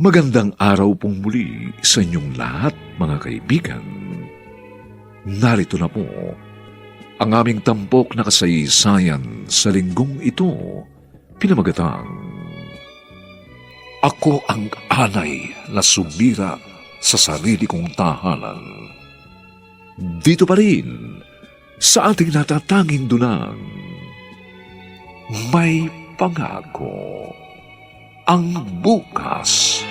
Magandang araw pong muli sa inyong lahat, mga kaibigan. Narito na po ang aming tampok na kasaysayan sa linggong ito, pinamagatang Ako ang Anay na Sumira sa Sarili Kong Tahanan. Dito pa rin sa ating natatanging dunang May Pangako ang Bukas.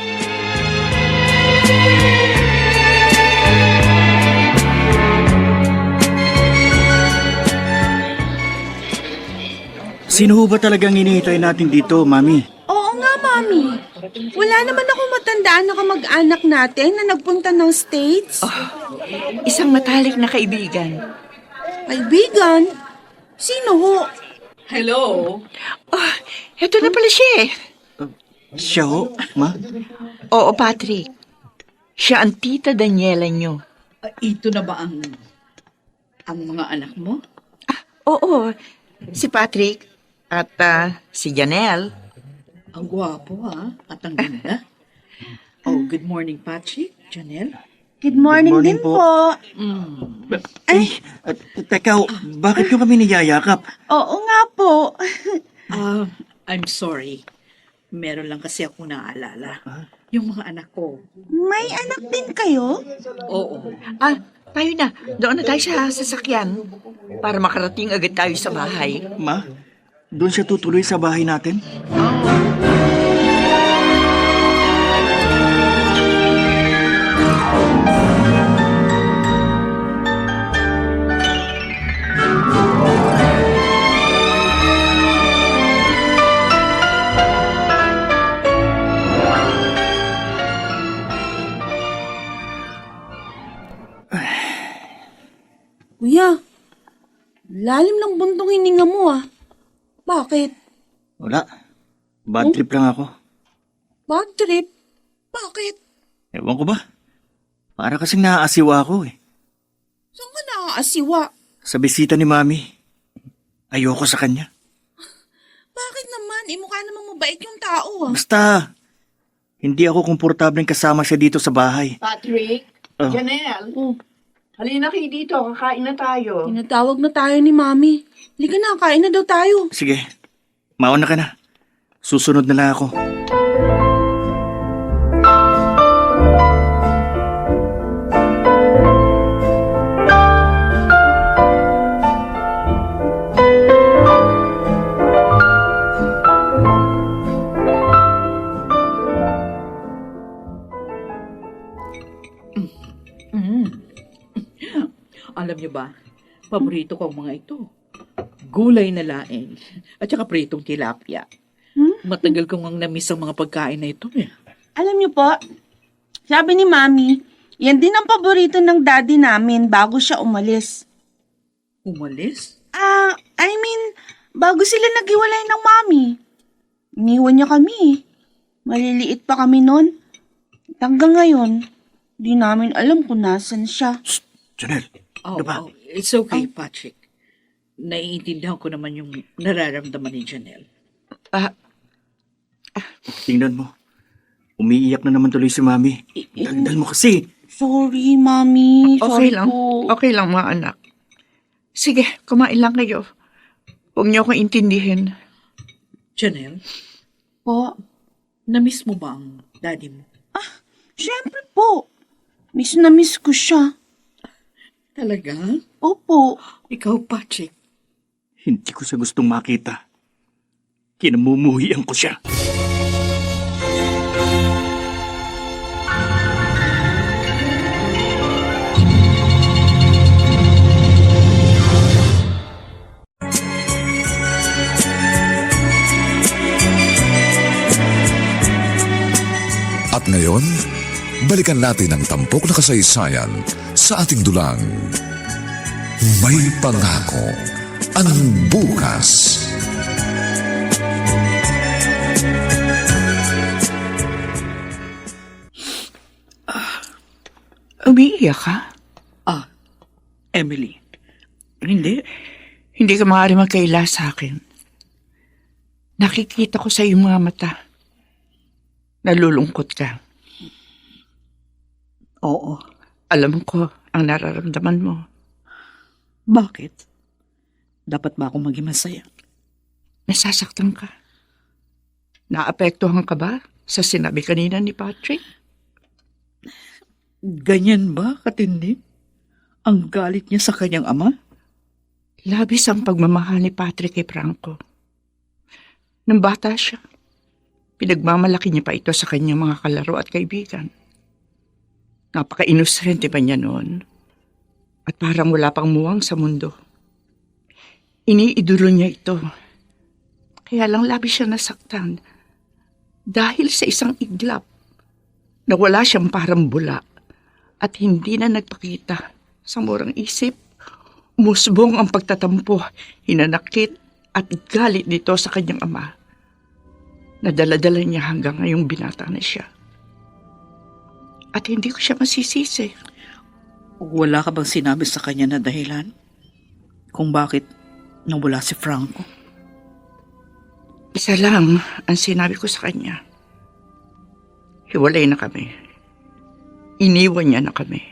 Sino ho ba talagang hinihintay natin dito, Mami? Oo nga, Mami. Wala naman ako matandaan na kamag-anak natin na nagpunta ng States. Isang matalik na kaibigan. Kaibigan? Sino ho? Hello? Oh, eto na pala siya eh. Siya ho, Ma? Oo, Patrick. Siya ang tita Daniela nyo. Ito na ba ang mga anak mo? Oo, si Patrick at si Janelle. Ang gwapo at ang ganda. Oh, good morning, Patrick, Janelle. Good morning, morning din po. po. Teka ho, bakit nyo kami niyayakap? Oo nga po. I'm sorry. Meron lang kasi ako naalala. Yung mga anak ko. May anak din kayo? Oo. Tayo na. Doon na tayo sa sasakyan para makarating agad tayo sa bahay. Ma, doon siya tutuloy sa bahay natin? Kuya, lalim ng buntong hininga mo Bakit? Wala. Bad trip lang ako. Bad trip? Bakit? Ewan ko ba? Para kasing naaasiwa ako eh. Saan ka naaasiwa? Sa bisita ni Mami. Ayoko sa kanya. Bakit naman? Mukha namang mabait yung tao Basta, hindi ako komportableng kasama siya dito sa bahay. Patrick, Janelle. Halina kayo dito, kakain na tayo. Tinatawag na tayo ni Mami. Halika na, kain na daw tayo. Sige, mauna ka na. Susunod na lang ako. Alam niyo ba, paborito ko ang mga ito. Gulay na laing at saka pritong tilapia. Matagal kong ang namiss ang mga pagkain na ito Alam niyo po, sabi ni Mami, yan din ang paborito ng daddy namin bago siya umalis. Umalis? Bago sila naghiwalay ng Mami. Iniwan niya kami. Maliliit pa kami noon. Hanggang ngayon, di namin alam kung nasan siya. Janelle, ano ba? It's okay, Patrick. Naiintindihan ko naman yung nararamdaman ni Janelle. Tingnan mo. Umiiyak na naman tuloy si Mami. Daldal mo kasi. Sorry, Mami. Okay Sorry lang. po. Okay lang, mga anak. Sige, kumain lang kayo. Huwag niyo akong intindihin. Janelle, Po. namiss mo ba ang daddy mo? Siyempre po. Miss na miss ko siya. Talaga? Opo. Ikaw, Patrick. Hindi ko siya gustong makita. Kinamumuhian ko siya. At ngayon, balikan natin ang tampok na kasaysayan sa ating dulang May Pangako ang Bukas. Umiiyak ka? Emily. Hindi. Hindi ka maaari magkaila sa akin. Nakikita ko sa iyong mga mata. Nalulungkot ka. Oo, alam ko ang nararamdaman mo. Bakit? Dapat ba akong maging masaya? Nasasaktan ka. Naapektuhan ka ba sa sinabi kanina ni Patrick? Ganyan ba, katindi? Ang galit niya sa kanyang ama? Labis ang pagmamahal ni Patrick kay Franco. Nang bata siya, pinagmamalaki niya pa ito sa kanyang mga kalaro at kaibigan. Napaka-inosente pa niya noon at parang wala pang muwang sa mundo. Iniidolo niya ito. Kaya lang labis siya nasaktan dahil sa isang iglap na wala siyang parang bula at hindi na nagpakita sa murang isip. Musbong ang pagtatampo, hinanakit at galit nito sa kanyang ama. Nadala-dala niya hanggang ngayong binata na siya. At hindi ko siya masisisi. Wala ka bang sinabi sa kanya na dahilan? Kung bakit nawala si Franco? Isa lang ang sinabi ko sa kanya. Hiwalay na kami. Iniwan niya na kami.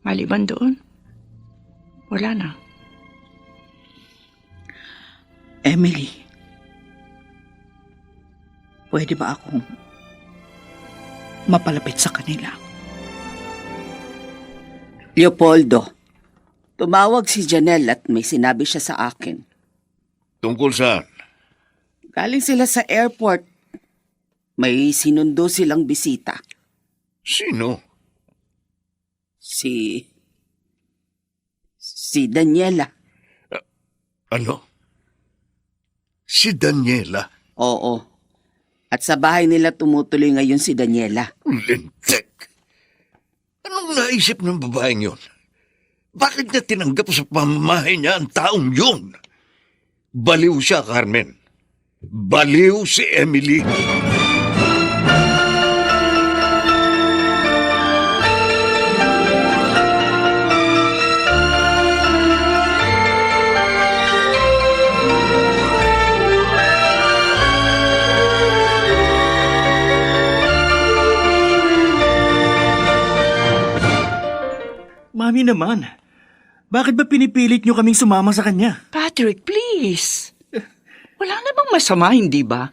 Maliban doon, wala na. Emily, pwede ba akong mapalapit sa kanila? Leopoldo, tumawag si Janelle at may sinabi siya sa akin. Tungkol saan? Galing sila sa airport. May sinundo silang bisita. Sino? Si Daniela. Ano? Si Daniela? Oo. At sa bahay nila tumutuloy ngayon si Daniela. Lintek! Anong naisip ng babaeng yun? Bakit niya tinanggap sa pamamahay niya ang taong yun? Baliw siya, Carmen. Baliw si Emily. Mami naman, bakit ba pinipilit niyo kaming sumama sa kanya? Patrick, please. Wala namang masama, hindi ba?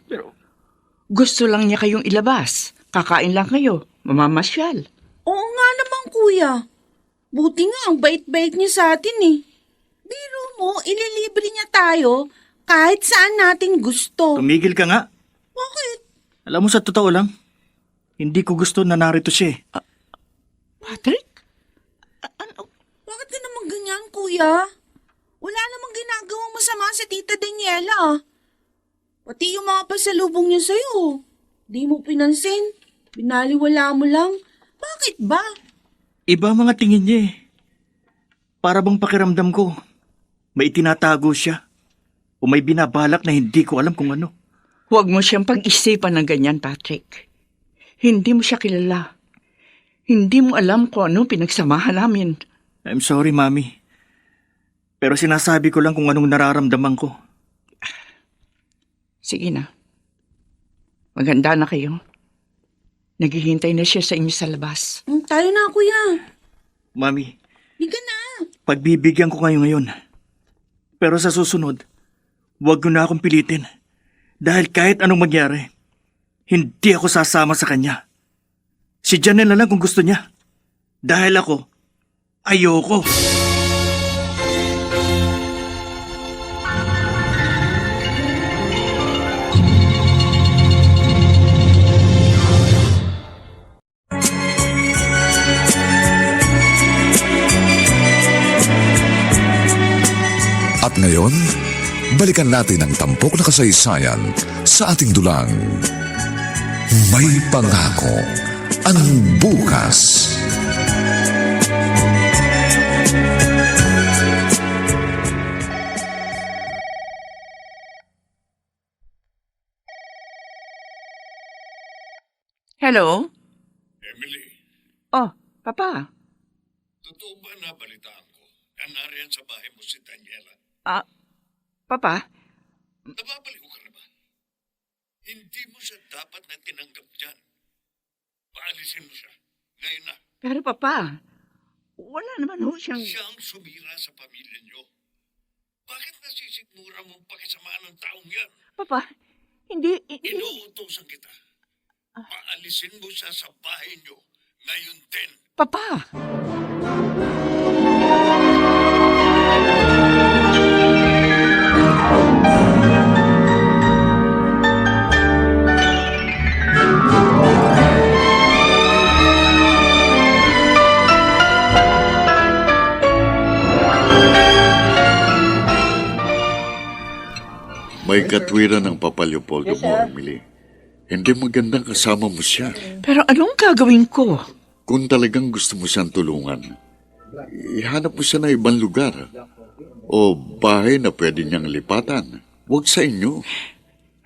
Gusto lang niya kayong ilabas. Kakain lang kayo. Mamamasyal. Oo nga naman, kuya. Buti nga ang bait-bait niya sa atin eh. Biro mo, ililibre niya tayo kahit saan natin gusto. Tumigil ka nga. Bakit? Alam mo, sa totoo lang, hindi ko gusto na narito siya eh. Patrick? Ano? Bakit ka naman ganyan, kuya? Wala namang ginagawang masama si Tita Daniela. Pati yung mga pasalubong niya sa'yo. Di mo pinansin. Binaliwala mo lang. Bakit ba? Iba mga tingin niya eh. Para bang pakiramdam ko, may itinatago siya. O may binabalak na hindi ko alam kung ano. Huwag mo siyang pag-isipan ng ganyan, Patrick. Hindi mo siya kilala. Hindi mo alam kung ano pinagsamahan namin. I'm sorry, Mami. Pero sinasabi ko lang kung anong nararamdaman ko. Sige na. Maganda na kayo. Naghihintay na siya sa inyo sa labas. Tayo na, kuya. Mami, Biga na. pagbibigyan ko kayo ngayon. Pero sa susunod, huwag mo na akong pilitin. Dahil kahit anong mangyari, hindi ako sasama sa kanya. Si Janelle na lang kung gusto niya. Dahil ako, ayoko. At ngayon, balikan natin ang tampok na kasaysayan sa ating dulang. May pangako ang bukas. Hello? Emily, Oh, Papa. totoo ba na balitaan ko na nariyan sa bahay mo si Daniela? Papa? Nababaliw ka na ba? Hindi mo siya dapat na tinanggap dyan. Paalisin mo siya. Ngayon na. Pero Papa, wala naman ho siyang... Siya ang sumira sa pamilya niyo. Bakit nasisigmura mong pakisamaan ng taong yan? Papa, hindi... Inuutosan kita. Paalisin mo siya sa bahay niyo. Ngayon din. Papa! May katwiran ng Papa Leopoldo mo, Emily. Hindi magandang kasama mo siya. Pero anong gagawin ko? Kung talagang gusto mo siyang tulungan, ihanap mo siya na ibang lugar. O bahay na pwede niyang lipatan. Huwag sa inyo.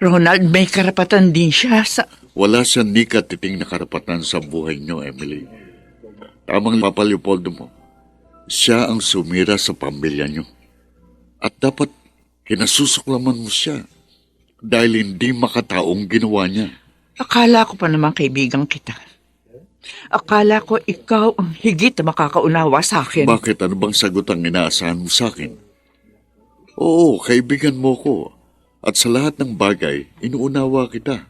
Ronald, may karapatan din siya sa... Wala siyang ni katiting na karapatan sa buhay niyo, Emily. Tamang Papa Leopoldo mo. Siya ang sumira sa pamilya niyo. At dapat kinasusuklaman mo siya dahil hindi makataong ginawa niya. Akala ko pa naman kaibigan kita. Akala ko ikaw ang higit na makakaunawa sa akin. Bakit? Ano bang sagot ang inaasahan mo sa akin? Oo, kaibigan mo ko. At sa lahat ng bagay, inuunawa kita.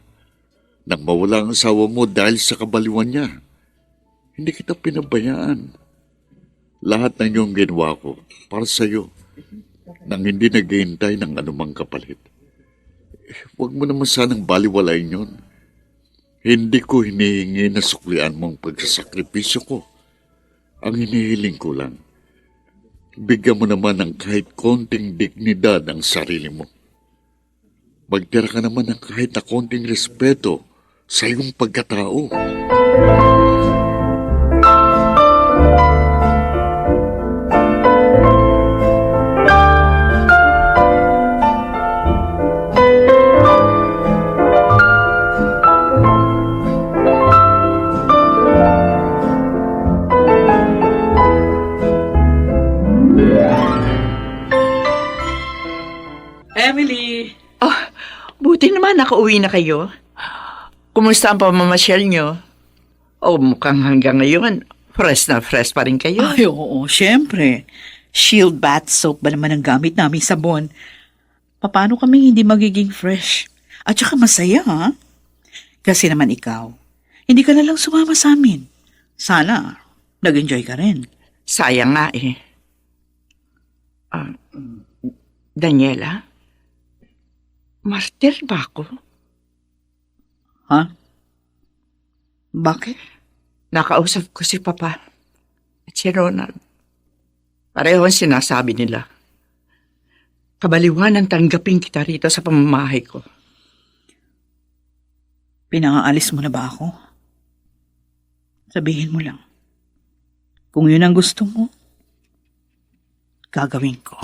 Nang mawala ang asawa mo dahil sa kabaliwan niya, hindi kita pinabayaan. Lahat ng iyong ginawa ko para sa iyo, nang hindi naghihintay ng anumang kapalit. Huwag mo naman sanang baliwalain yun. Hindi ko hinihingi na suklian mong pagsasakripisyo ko. Ang hinihiling ko lang, bigyan mo naman ng kahit konting dignidad ang sarili mo. Magtira ka naman ng kahit na konting respeto sa iyong pagkatao. Emily! Buti naman nakauwi na kayo. Kumusta ang pamamasyal nyo? O mukhang hanggang ngayon, fresh na fresh pa rin kayo. Ay, oo, syempre. Shield bath soap ba naman ang gamit namin sabon? Paano kami hindi magiging fresh? At saka masaya, ha? Kasi naman ikaw, hindi ka na lang sumama sa amin. Sana, nag-enjoy ka rin. Sayang nga eh. Daniela? Martir ba ako? Ha? Bakit? Nakausap ko si Papa at si Ronald. Pareho ang sinasabi nila. Kabaliwan ang tanggapin kita rito sa pamamahay ko. Pinangaalis mo na ba ako? Sabihin mo lang. Kung yun ang gusto mo, gagawin ko.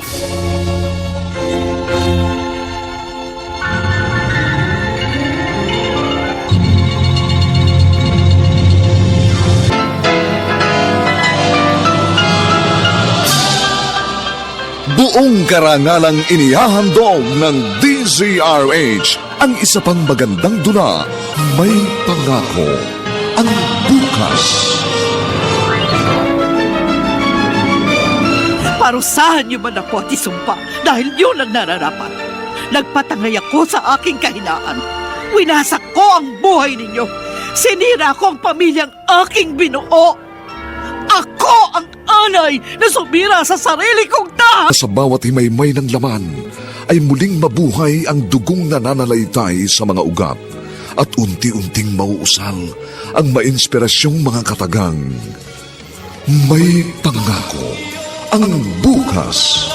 Buong karangalang inihahandog ng DZRH ang isa pang magandang dula, May Pangako, ang bukas. Parusahan niyo man ako at isumpa dahil yun ang nararapat. Nagpatangay ako sa aking kahinaan. Winasak ko ang buhay ninyo. Sinira ko ang pamilyang aking binuo. Ako ang anay na sumira sa sarili kong tahanan. Sa bawat himaymay ng laman ay muling mabuhay ang dugong nananalaytay sa mga ugat at unti-unting mauusal ang mainspirasyong mga katagang. May Pangako, ang bukas.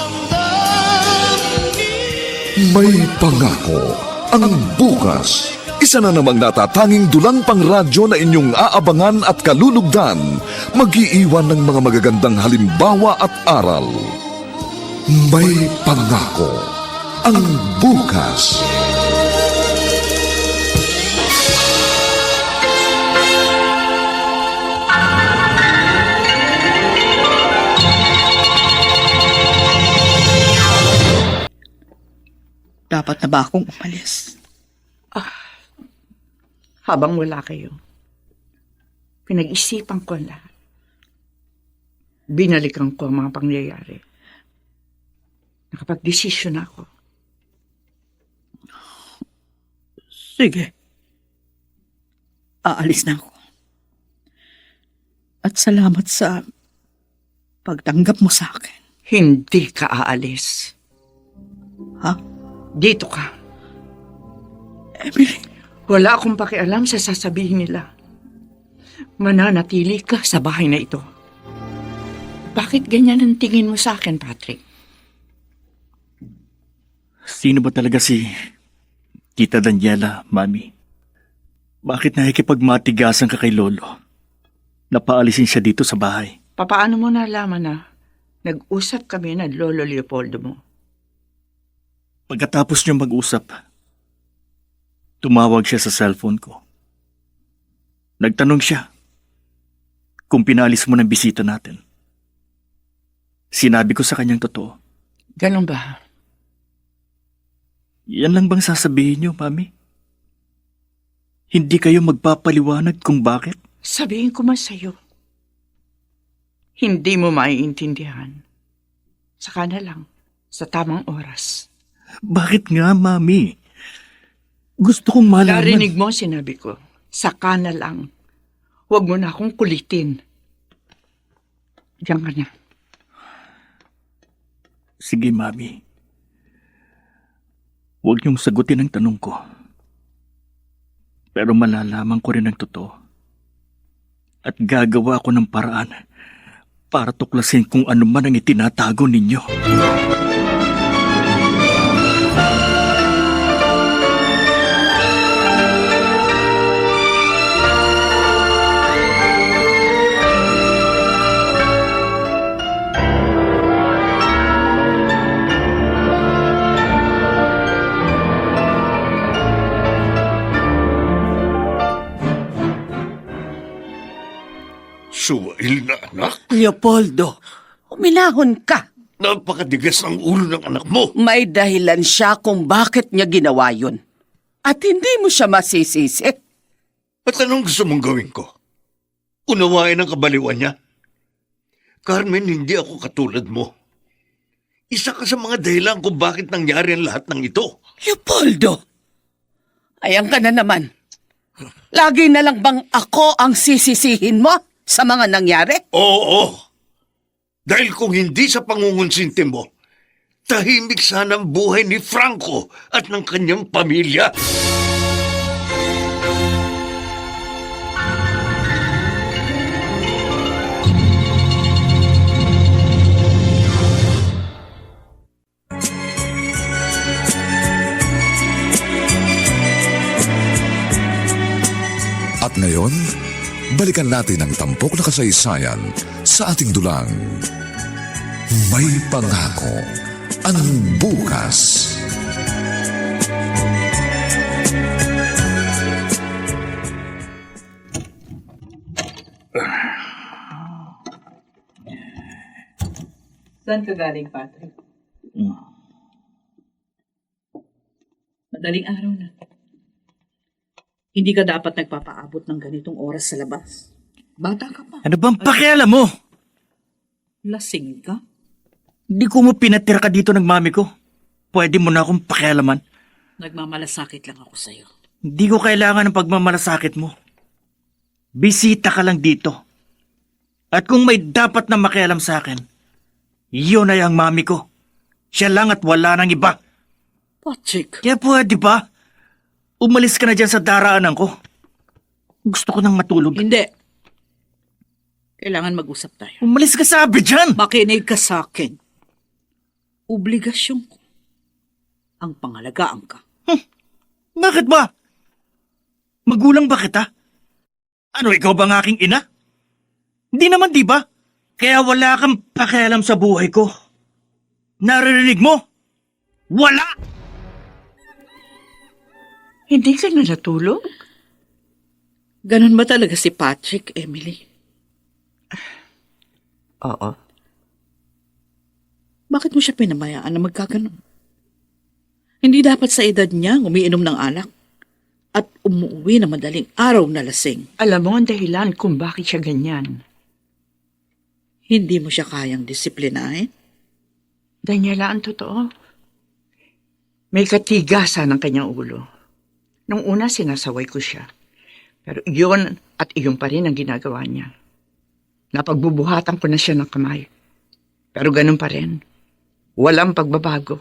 May Pangako, ang bukas. Isa na namang natatanging dulang pangradyo na inyong aabangan at kalulugdan, mag-iiwan ng mga magagandang halimbawa at aral. May Pangako, ang bukas. Dapat na ba akong umalis? Habang wala kayo, pinag-isipan ko ang lahat. Binalikan ko ang mga pangyayari. Nakapag-desisyon ako. Sige. Aalis na ako. At salamat sa pagtanggap mo sa akin. Hindi ka aalis. Ha? Dito ka. Emily, Wala akong pakialam sa sasabihin nila. Mananatili ka sa bahay na ito. Bakit ganyan ang tingin mo sa akin, Patrick? Sino ba talaga si Tita Daniela, Mami? Bakit nakikipagmatigasan ka kay Lolo? Napaalisin siya dito sa bahay. Papaano mo nalaman na nag-usap kami ng Lolo Leopoldo mo? Pagkatapos niyo mag-usap, tumawag siya sa cellphone ko. Nagtanong siya kung pinalis mo ng bisita natin. Sinabi ko sa kanyang totoo. Ganun ba? Yan lang bang sasabihin niyo, Mami? Hindi kayo magpapaliwanag kung bakit? Sabihin ko man sa'yo. Hindi mo maiintindihan. Saka na lang, sa tamang oras. Bakit nga, Mami? Gusto kong malaman. Narinig mo ang sinabi ko. Saka na lang. Huwag mo na akong kulitin. Diyan ka na. Sige, Mami. Huwag niyong sagutin ang tanong ko. Pero malalaman ko rin ang totoo. At gagawa ko ng paraan para tuklasin kung ano man ang itinatago ninyo. Suwail na anak, Leopoldo, uminahon ka. napakadigas ng ulo ng anak mo. May dahilan siya kung bakit niya ginawa yun. At hindi mo siya masisisi. At anong gusto mong gawin ko? Unawain ang kabaliwan niya? Carmen, hindi ako katulad mo. Isa ka sa mga dahilan kung bakit nangyari ang lahat ng ito. Leopoldo, ayan ka na naman. Lagi na lang bang ako ang sisisihin mo sa mga nangyari? Oo. Dahil kung hindi sa pangungonsinti mo, tahimik sana ang buhay ni Franco at ng kanyang pamilya. At ngayon, balikan natin ang tampok na kasaysayan sa ating dulang. May pangako ang bukas. Saan ka galing, Patrick? Madaling araw na. Hindi ka dapat nagpapaabot ng ganitong oras sa labas. Bata ka pa. Ano bang pakialam mo? Lasing ka? Di ko mo pinatira ka dito ng mami ko. Pwede mo na akong pakialaman. Nagmamalasakit lang ako sa'yo. Hindi ko kailangan ng pagmamalasakit mo. Bisita ka lang dito. At kung may dapat na makialam sa akin, yun ay ang mami ko. Siya lang at wala nang iba. Patrick. Kaya pwede ba? Umalis ka na dyan sa daraanan ko. Gusto ko nang matulog. Hindi. Kailangan mag-usap tayo. Umalis ka sabi dyan! Makinig ka sa akin. Obligasyon ko ang pangalagaan ka. Bakit ba? Magulang ba kita? Ano, ikaw ba ang aking ina? Hindi naman, di ba? Kaya wala kang pakialam sa buhay ko. Naririnig mo? Wala! Hindi ka na natulog? Ganun ba talaga si Patrick, Emily? Oo. Bakit mo siya pinabayaan na magkaganon? Hindi dapat sa edad niya umiinom ng alak at umuwi na madaling araw na lasing. Alam mo ang dahilan kung bakit siya ganyan. Hindi mo siya kayang disiplinahin? Daniela, ang totoo. May katigasan ang kanyang ulo. Nung una, sinasaway ko siya. Pero iyon at iyon pa rin ang ginagawa niya. Napagbubuhatan ko na siya ng kamay. Pero ganun pa rin. Walang pagbabago.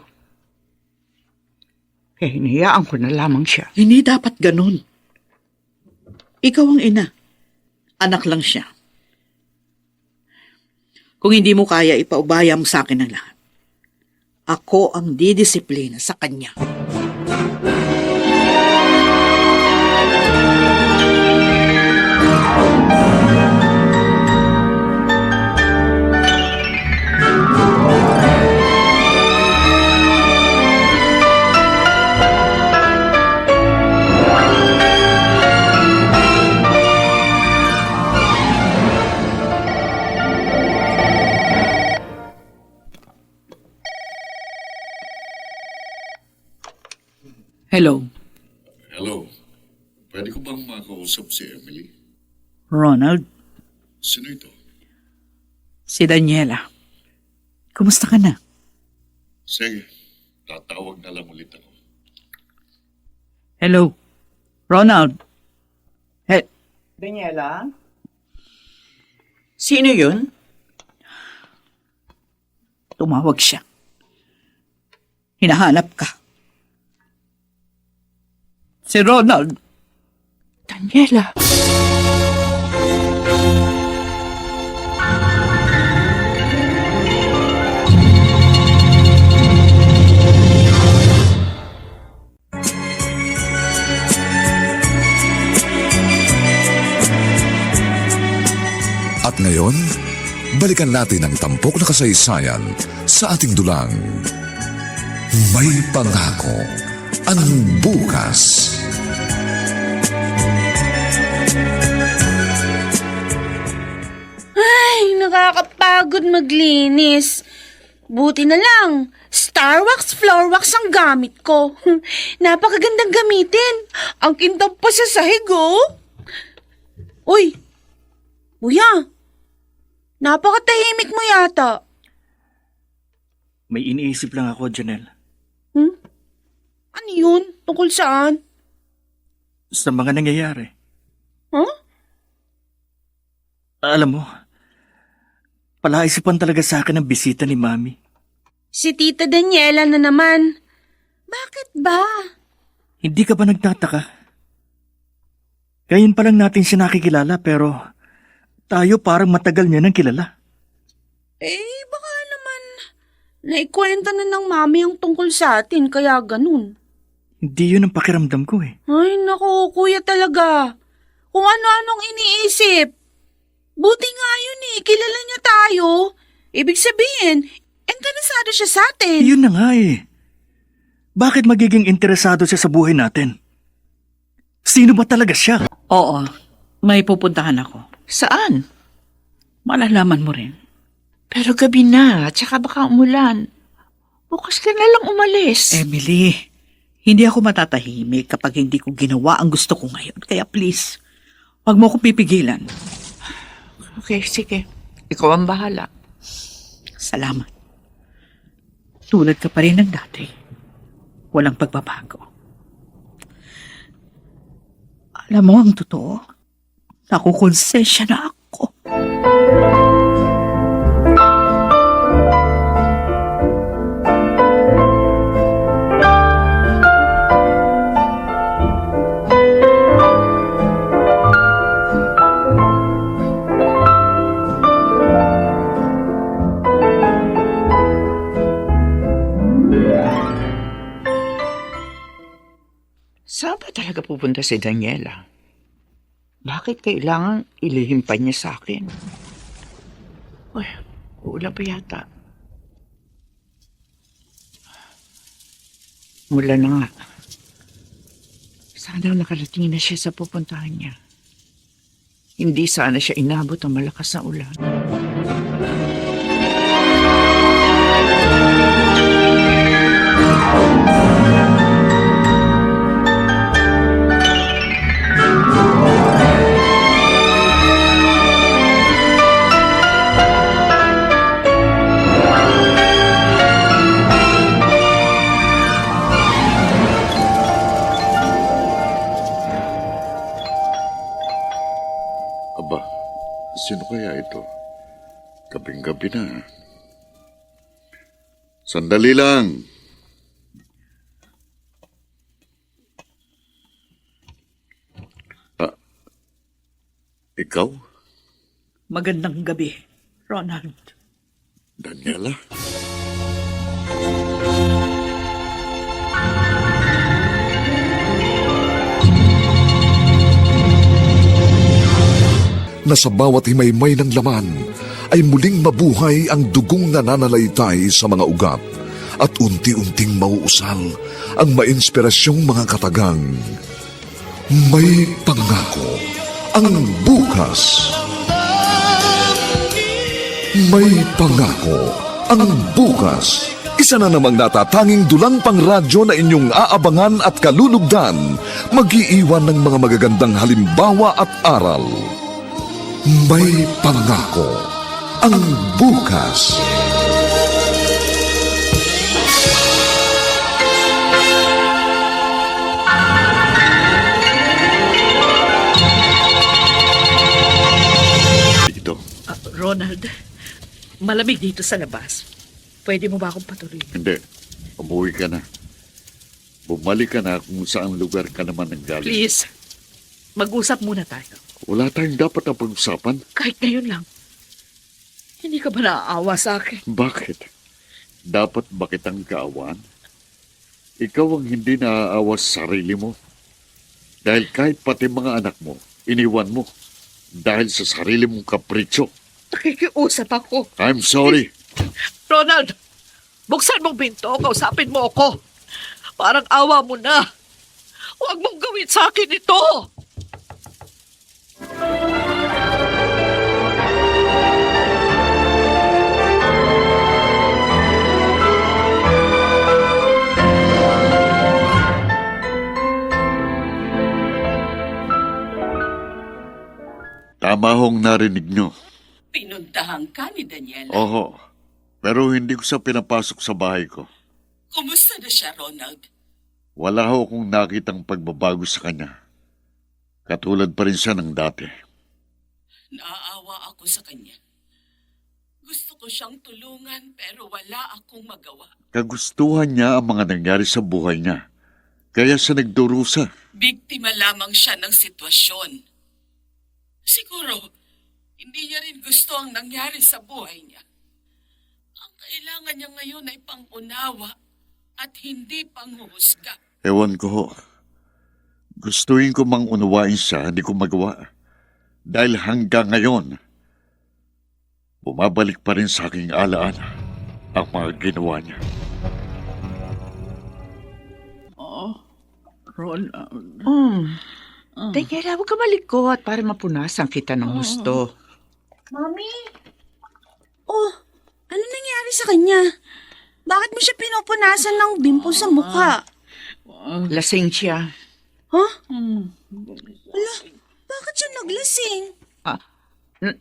Kaya hinayaan ko na lamang siya. Hindi dapat ganun. Ikaw ang ina. Anak lang siya. Kung hindi mo kaya, ipaubaya mo sa akin ang lahat. Ako ang didisiplina sa kanya. Hello, Hello. Pwede ko bang makausap si Emily? Ronald, Sino ito? si Daniela. Kumusta ka na? Sige, tatawag na lang ulit ako. Hello, Ronald. Daniela? Sino yun? Tumawag siya. Hinahanap ka. Si Ronald. Daniela. At ngayon, balikan natin ang tampok na kasaysayan sa ating dulang. May pangako ang bukas. Ay, nakakapagod maglinis. Buti na lang, Star Wax Floor Wax ang gamit ko. Napakagandang gamitin. Ang kintab pa sa sahig, oh. Uy, Kuya, napakatahimik mo yata. May iniisip lang ako, Janelle. Ano yun? Tungkol saan? Sa mga nangyayari. Huh? Alam mo, palaisipan talaga sa akin ang bisita ni Mami. Si Tita Daniela na naman. Bakit ba? Hindi ka ba nagtataka? Ngayon pa lang natin siya nakikilala pero tayo parang matagal niya nang kilala. Baka naman naikwento na ng Mami ang tungkol sa atin kaya ganun. Hindi yun ang pakiramdam ko eh. Ay, naku, kuya talaga. Kung ano-anong iniisip. Buti nga yun eh, kilala niya tayo. Ibig sabihin, interesado siya sa atin. Yun na nga eh. Bakit magiging interesado siya sa buhay natin? Sino ba talaga siya? Oo, may pupuntahan ako. Saan? Malalaman mo rin. Pero gabi na, tsaka baka umulan. Bukas ka na lang umalis. Emily, hindi ako matatahimik kapag hindi ko ginawa ang gusto ko ngayon. Kaya please, wag mo ko pipigilan. Okay, sige. Ikaw ang bahala. Salamat. Tulad ka pa rin ng dati. Walang pagbabago. Alam mo ang totoo, nakukonsensya na ako. Saan ba talaga pupunta si Daniela? Bakit kailangan ilihim pa niya sa akin? Uy, ulan pa yata. Mula na nga. Sana nakarating na siya sa pupuntahan niya. Hindi sana siya inabot ang malakas na ulan. Sino kaya ito? Gabing-gabi na. Sandali lang. Ikaw? Magandang gabi, Ronald. Daniela? Na sa bawat himaymay ng laman ay muling mabuhay ang dugong nananalaytay sa mga ugat at unti-unting mauusal ang mainspirasyong mga katagang may pangako ang bukas. May pangako ang bukas. Isa na namang natatanging dulang pangradyo na inyong aabangan at kalulugdan, mag-iiwan ng mga magagandang halimbawa at aral. May pangako ang bukas. Dito. Ronald, malamig dito sa labas. Pwede mo ba akong patuloy? Hindi. Umuwi ka na. Bumalik ka na kung saan lugar ka naman nanggaling. Please, mag-usap muna tayo. Wala tayong dapat na pag-usapan. Kahit ngayon lang. Hindi ka ba naaawa sa akin? Bakit? Dapat ba kitang kaawaan? Ikaw ang hindi naaawa sa sarili mo. Dahil kahit pati mga anak mo, iniwan mo. Dahil sa sarili mong kapritsyo. Nakikiusap ako. I'm sorry. Ronald, buksan mong pinto, kausapin mo ako. Parang awa mo na. Huwag mong gawin sa akin ito. Tama hong narinig nyo. Pinuntahan ka ni Daniela. Oho. Pero hindi ko siya pinapasok sa bahay ko. Kumusta na siya, Ronald? Wala ho akong nakitang pagbabago sa kanya. Katulad pa rin siya ng dati. Naaawa ako sa kanya. Gusto ko siyang tulungan pero wala akong magawa. Kagustuhan niya ang mga nangyari sa buhay niya. Kaya siya nagdurusa. Biktima lamang siya ng sitwasyon. Siguro, hindi niya rin gusto ang nangyari sa buhay niya. Ang kailangan niya ngayon ay pangunawa at hindi panghuhusga. Ewan ko ho. Gustuin ko mang unawain siya, hindi ko magawa. Dahil hanggang ngayon, bumabalik pa rin sa aking alaala ang mga ginawa niya. Ronald. Daniela, huwag ka malikot para mapunasan kita ng gusto. Mami? Oh, ano nangyari sa kanya? Bakit mo siya pinupunasan ng bimpo sa mukha? Lasing siya. Huh? Ala, bakit siya naglasing?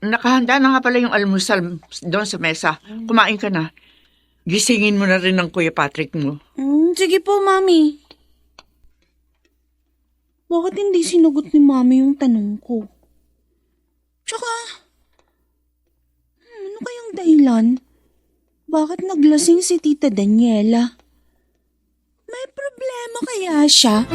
Nakahanda na nga pala yung almusal doon sa mesa. Kumain ka na. Gisingin mo na rin ng Kuya Patrick mo. Sige po, Mami. Bakit hindi sinagot ni Mami yung tanong ko? Tsaka, ano kayang dahilan? Bakit naglasing si Tita Daniela? May problema kaya siya?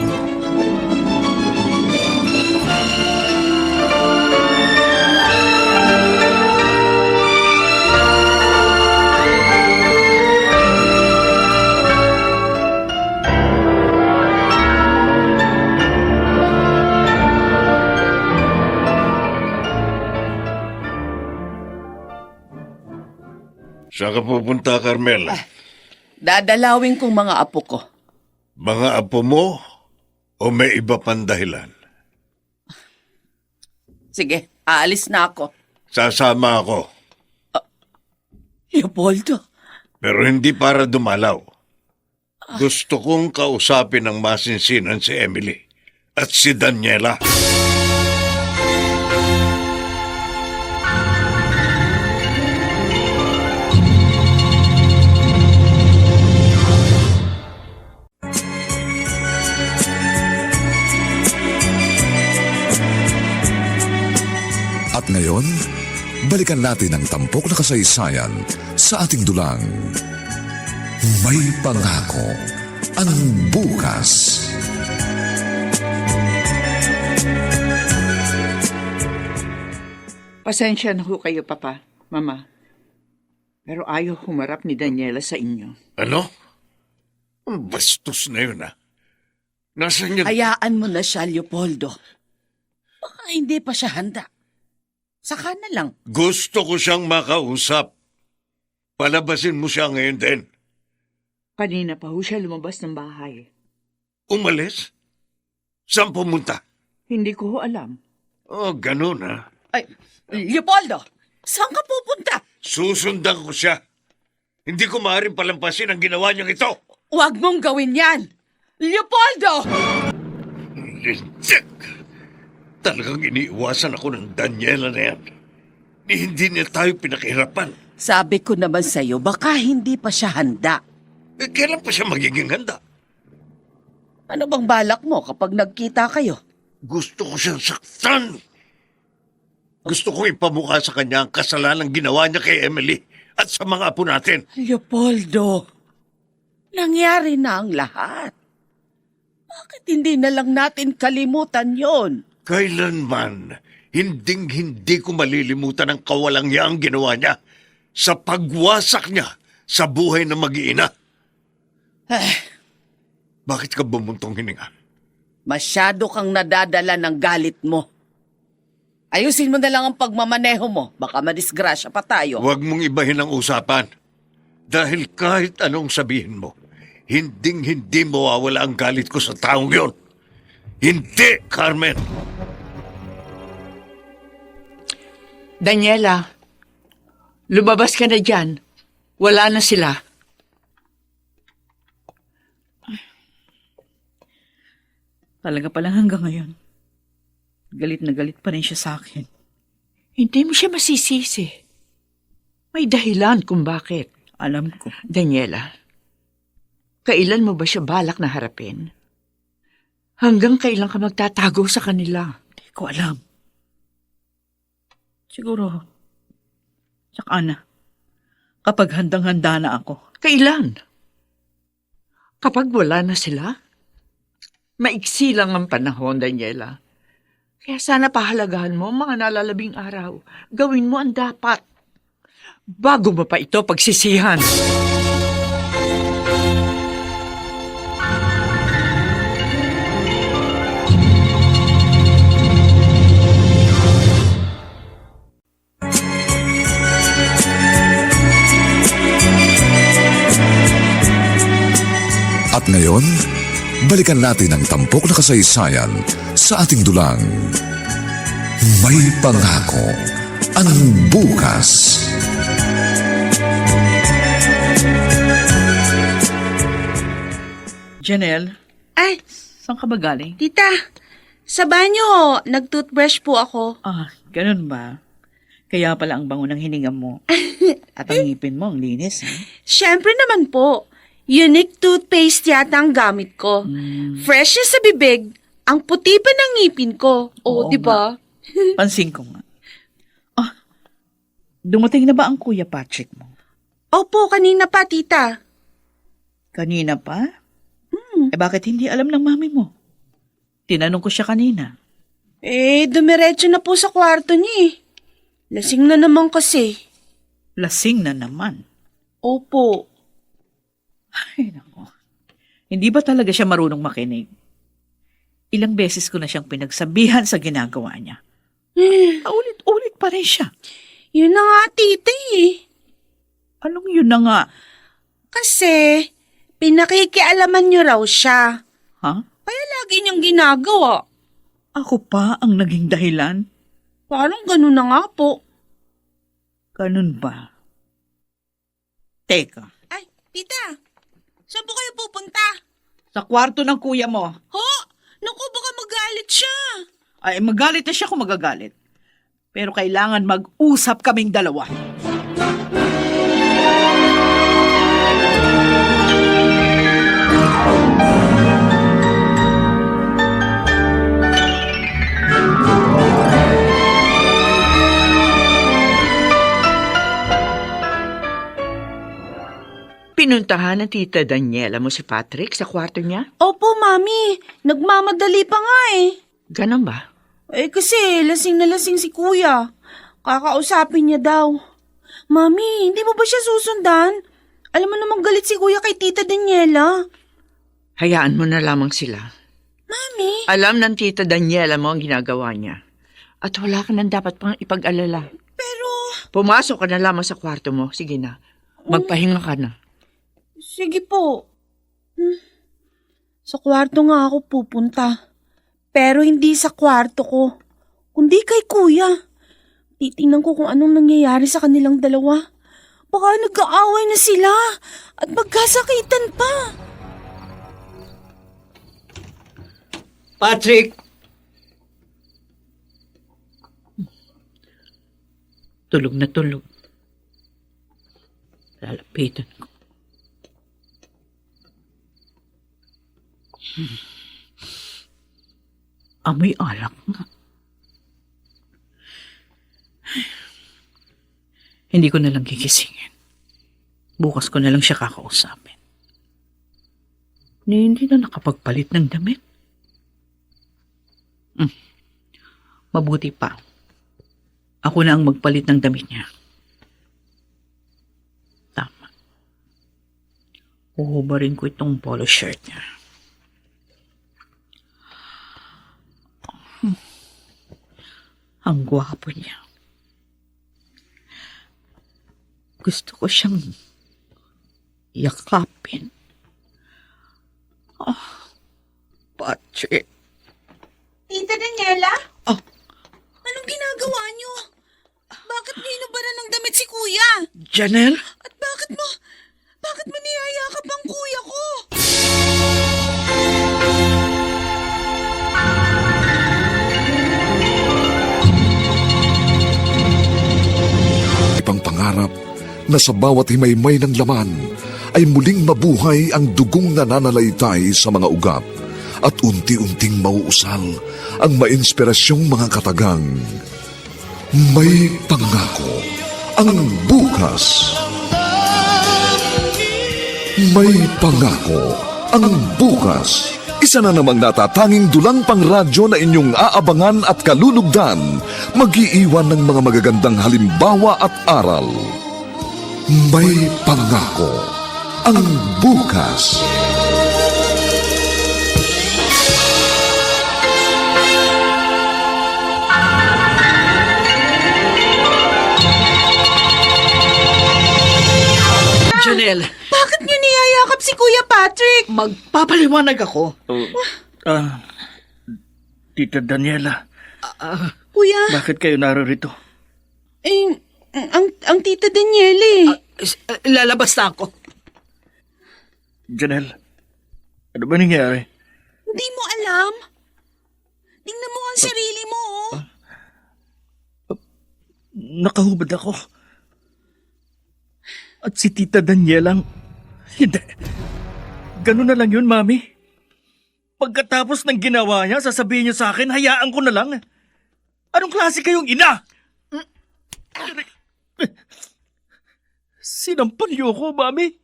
Saan ka pupunta, Carmel? Dadalawin kong mga apo ko. Mga apo mo o may iba pang dahilan? Sige, aalis na ako. Sasama ako. Leopoldo? Pero hindi para dumalaw. Gusto kong kausapin ng masinsinan si Emily at si Daniela. At ngayon, balikan natin ang tampok na kasaysayan sa ating dulang. May pangako ang bukas. Pasensya na ho kayo, Papa, Mama. Pero ayaw humarap ni Daniela sa inyo. Ano? Ang bastos na yun, ah. Nasaan niya? Hayaan mo na siya, Leopoldo. Baka hindi pa siya handa. Saka na lang. Gusto ko siyang makausap. Palabasin mo siya ngayon din. Kanina pa ho siya lumabas ng bahay. Umalis? Saan pumunta? Hindi ko ho alam. Oh, ganun, ah. Ay, Leopoldo, saan ka pupunta? Susundan ko siya. Hindi ko maaaring palampasin ang ginawa niyang ito. Huwag mong gawin yan! Leopoldo! Lintik! Talagang iniiwasan ako ng Daniela na yan. Hindi niya tayo pinakihirapan. Sabi ko naman sa'yo, baka hindi pa siya handa. Kailan pa siya magiging handa? Ano bang balak mo kapag nagkita kayo? Gusto ko siyang saktan. Gusto kong ipamukha sa kanya ang kasalanang ginawa niya kay Emily at sa mga apo natin. Leopoldo, nangyari na ang lahat. Bakit hindi na lang natin kalimutan yon? Kailanman, hindi ko malilimutan ang kawalangyang ginawa niya sa pagwasak niya sa buhay ng mag-iina. Bakit ka bumuntong hininga? Masyado kang nadadala ng galit mo. Ayusin mo na lang ang pagmamaneho mo. Baka madisgrasya pa tayo. Huwag mong ibahin ang usapan. Dahil kahit anong sabihin mo, hindi mawawala ang galit ko sa taong yon. Hindi, Carmen! Daniela, lumabas ka na dyan. Wala na sila. Talaga palang hanggang ngayon. Galit na galit pa rin siya sa akin. Hindi mo siya masisisi. May dahilan kung bakit. Alam ko. Daniela, kailan mo ba siya balak na harapin? Hanggang kailan ka magtatago sa kanila? Hindi ko alam. Siguro, tsaka na. Kapag handang-handa na ako. Kailan? Kapag wala na sila? Maiksi lang ang panahon, Daniela. Kaya sana pahalagahan mo ang mga nalalabing araw. Gawin mo ang dapat. Bago mo pa ito pagsisihan. At ngayon, balikan natin ang tampok na kasaysayan sa ating dulang. May pangako ang bukas. Janelle, Ay, saan ka ba galing? tita, sa banyo, nag-toothbrush po ako. Ganun ba? Kaya pala ang bango ng hininga mo. At ang ngipin mo, ang linis. Eh? Siyempre naman po, unique toothpaste yata ang gamit ko. Fresh siya sa bibig, ang puti pa ng ngipin ko. Oo di ba? Pansin ko nga. Dumating na ba ang Kuya Patrick mo? Opo, kanina pa, tita. Kanina pa? Bakit hindi alam ng mami mo? Tinanong ko siya kanina. Dumiretso na po sa kwarto niya eh. Lasing na naman kasi. Lasing na naman. Opo. Ay, nako. Hindi ba talaga siya marunong makinig? Ilang beses ko na siyang pinagsabihan sa ginagawa niya. Ulit-ulit pa rin siya. Yun na nga, tita eh. Anong yun na nga? Kasi, pinakikialaman niyo raw siya. Ha? Kaya lagi niyang ginagawa. Ako pa ang naging dahilan? Parang ganun na nga po. Ganun ba? Teka, Ay, tita, saan po kayo pupunta? sa kwarto ng kuya mo. Ho? Naku, baka magalit siya. Ay, magalit na siya kung magagalit. Pero kailangan mag-usap kaming dalawa. Pinuntahan ng tita Daniela mo si Patrick sa kwarto niya? Opo, Mami. Nagmamadali pa nga eh. Ganon ba? Kasi lasing na lasing si Kuya. Kakausapin niya daw. Mami, hindi mo ba siya susundan? Alam mo namang galit si Kuya kay Tita Daniela. Hayaan mo na lamang sila. Mami? Alam ng tita Daniela mo ang ginagawa niya. At wala ka nang dapat pang ipag-alala. Pero... Pumasok ka na lamang sa kwarto mo. Sige na. Magpahinga ka na. Sige po. Sa kwarto nga ako pupunta. Pero hindi sa kwarto ko. Kundi kay Kuya. Titingnan ko kung anong nangyayari sa kanilang dalawa. Baka nag-aaway na sila at magkasakitan pa. Patrick! Tulog na tulog. Lalapitan ko. Amoy alak nga. Hindi ko na lang gigisingin. Bukas ko na lang siya kakausapin. Hindi na nakapagpalit ng damit. Mabuti pa. Ako na ang magpalit ng damit niya. Tama. Uhubarin ko itong polo shirt niya. Ang gwapo niya. Gusto ko siyang yakapin. Patrick. Tita Daniela? Oh. Anong ginagawa niyo? Bakit niyo inubaran ng damit si Kuya? Janelle? At bakit mo niyayakap ang Kuya ko? Ipang pangarap na sa bawat himaymay ng laman ay muling mabuhay ang dugong nananalaytay sa mga ugat at unti-unting mauusal ang mainspirasyong mga katagang. May pangako ang bukas. May pangako ang bukas. Isa na namang natatanging dulang pangradyo na inyong aabangan at kalulugdan, mag-iiwan ng mga magagandang halimbawa at aral. May pangako ang bukas. Janelle, Bakit niyo niyayakap si Kuya Patrick? magpapaliwanag ako. Tita Daniela, Kuya, bakit kayo narito? ang Tita Daniela Lalabas na ako. Janelle, ano ba nangyari? Hindi mo alam? Tingnan mo ang sarili mo, oh. Nakahubad ako. At si Tita Danielang... Hindi. Ganun na lang yun, Mami. Pagkatapos ng ginawa niya, sasabihin niya sa akin, hayaan ko na lang. Anong klase kayong ina? Sinampal niyo ako, Mami.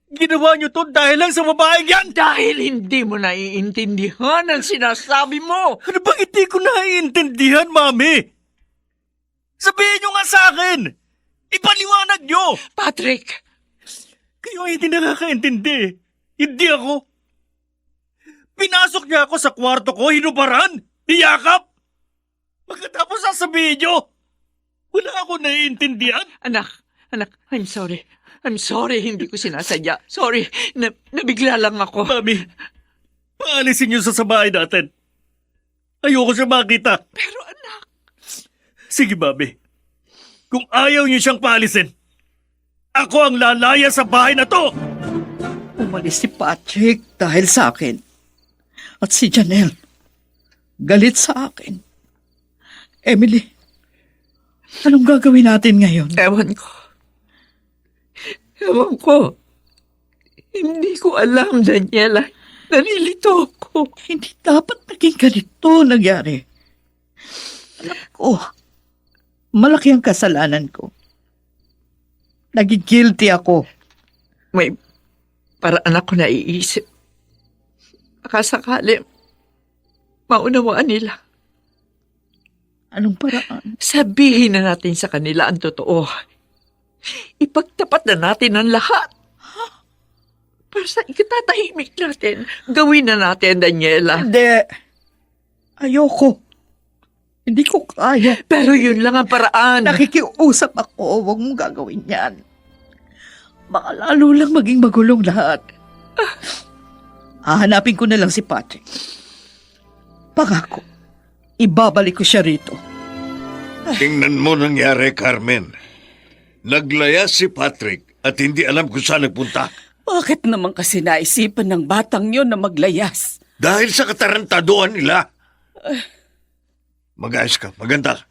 Ginawa niyo to dahil lang sa babaeng yan. Dahil hindi mo naiintindihan ang sinasabi mo. Ano bang hindi ko naiintindihan, Mami? Sabihin niyo nga sa akin. Ipaliwanag niyo. Patrick, Kayo hindi nakakaintindi. Hindi ako. Pinasok niya ako sa kwarto ko, hinubaran, niyakap. Pagkatapos sasabihin niyo, wala ako naiintindihan. anak, I'm sorry. I'm sorry, hindi ko sinasadya. Sorry, nabigla lang ako. Mami, paalisin niyo sa bahay natin. Ayoko siya makita. Pero anak, Sige, Mami. Kung ayaw niyo siyang paalisin, ako ang lalaya sa bahay na to. Umalis si Patrick dahil sa akin. At si Janelle, galit sa akin. Emily, anong gagawin natin ngayon? ewan ko. Hindi ko alam, Daniela. Nalilito ko. Hindi dapat naging ganito nangyari. Alam ko, malaki ang kasalanan ko. Naging guilty ako. paraan ako naiisip. Baka sakali, maunawaan nila. Anong paraan? Sabihin na natin sa kanila ang totoo. Ipagtapat na natin ang lahat. Para sa ikatatahimik natin, gawin na natin, Daniela. Hindi. Ayoko. Hindi ko kaya. Pero yun lang ang paraan. Nakikiusap ako. Huwag mong gagawin yan. Baka lalo lang maging magulong lahat. Hahanapin ko na lang si Patrick. Pangako, ibabalik ko siya rito. Tingnan mo nangyari, Carmen. Naglayas si Patrick at hindi alam kung saan nagpunta. Bakit naman kasi naisipan ng batang yon na maglayas? Dahil sa katarantaduhan nila. Mag-ayos ka, maganda ka.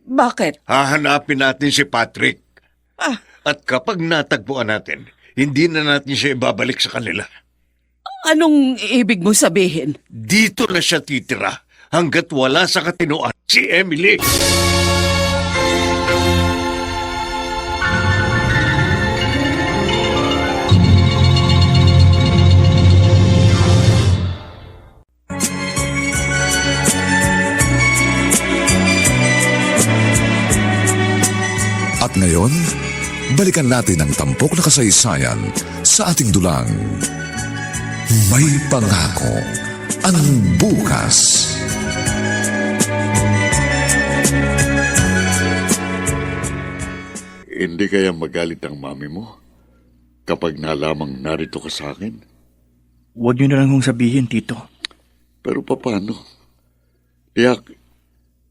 Bakit? Hahanapin natin si Patrick. At kapag natagpuan natin, hindi na natin siya ibabalik sa kanila. Anong ibig mo sabihin? Dito na siya titira hanggat wala sa katinoan si Emily. At ngayon, balikan natin ang tampok na kasaysayan sa ating dulang. May pangako ang bukas. Hindi kaya magalit ang mami mo kapag nalamang narito ka sa akin? Huwag niyo na lang kong sabihin, Tito. Pero paano? Tiyak,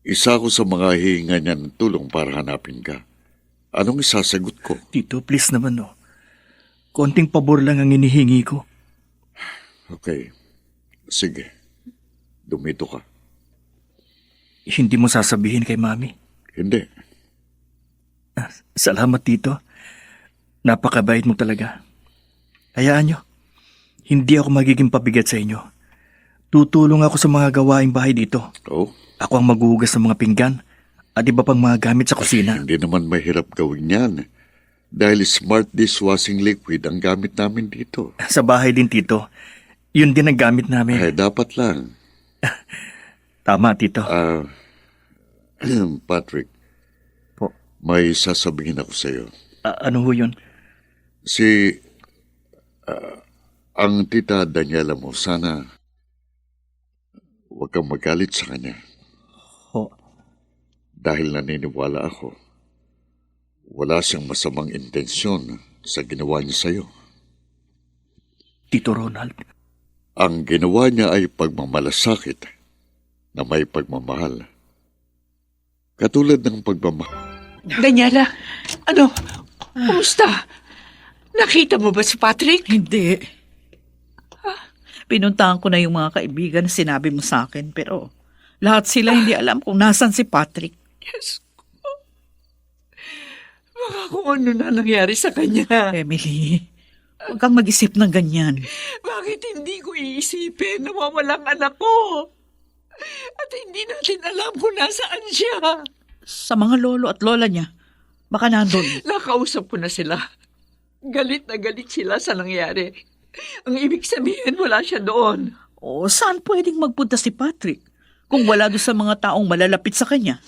isa ko sa mga hihinga niya ng tulong para hanapin ka. Anong isasagot ko? Tito, please naman, no. Konting pabor lang ang inihingi ko. Okay. Sige. Dumito ka. Hindi mo sasabihin kay Mami. Hindi. Salamat, Tito. Napakabait mo talaga. Hayaan nyo. Hindi ako magiging pabigat sa inyo. Tutulong ako sa mga gawaing bahay dito. Oh, Ako ang maghuhugas ng mga pinggan at iba pang mga gamit sa kusina. hindi naman mahirap gawin yan. Dahil smart dishwashing liquid ang gamit namin dito. Sa bahay din, Tito. Yun din ang gamit namin. Ay, dapat lang. Tama, Tito. Patrick, Po. may sasabihin ako sa'yo. Ano ho yun? Ang tita Daniela mo, sana huwag kang magalit sa kanya. Ho. Dahil naniniwala ako, wala siyang masamang intensyon sa ginawa niya sa'yo. Tito Ronald. Ang ginawa niya ay pagmamalasakit na may pagmamahal. Katulad ng pagmamahal. Daniela, ano? Kumusta? Nakita mo ba si Patrick? Hindi. Pinuntahan ko na yung mga kaibigan na sinabi mo sa akin, pero lahat sila hindi alam kung nasan si Patrick. Yes. Baka kung ano na nangyari sa kanya. Emily, huwag kang mag-isip ng ganyan. Bakit hindi ko iisipin na mawalang anak ko? At hindi natin alam kung nasaan siya. Sa mga lolo at lola niya, baka nandun. Nakausap ko na sila. Galit na galit sila sa nangyari. Ang ibig sabihin, wala siya doon. O saan pwedeng magpunta si Patrick kung wala doon sa mga taong malalapit sa kanya?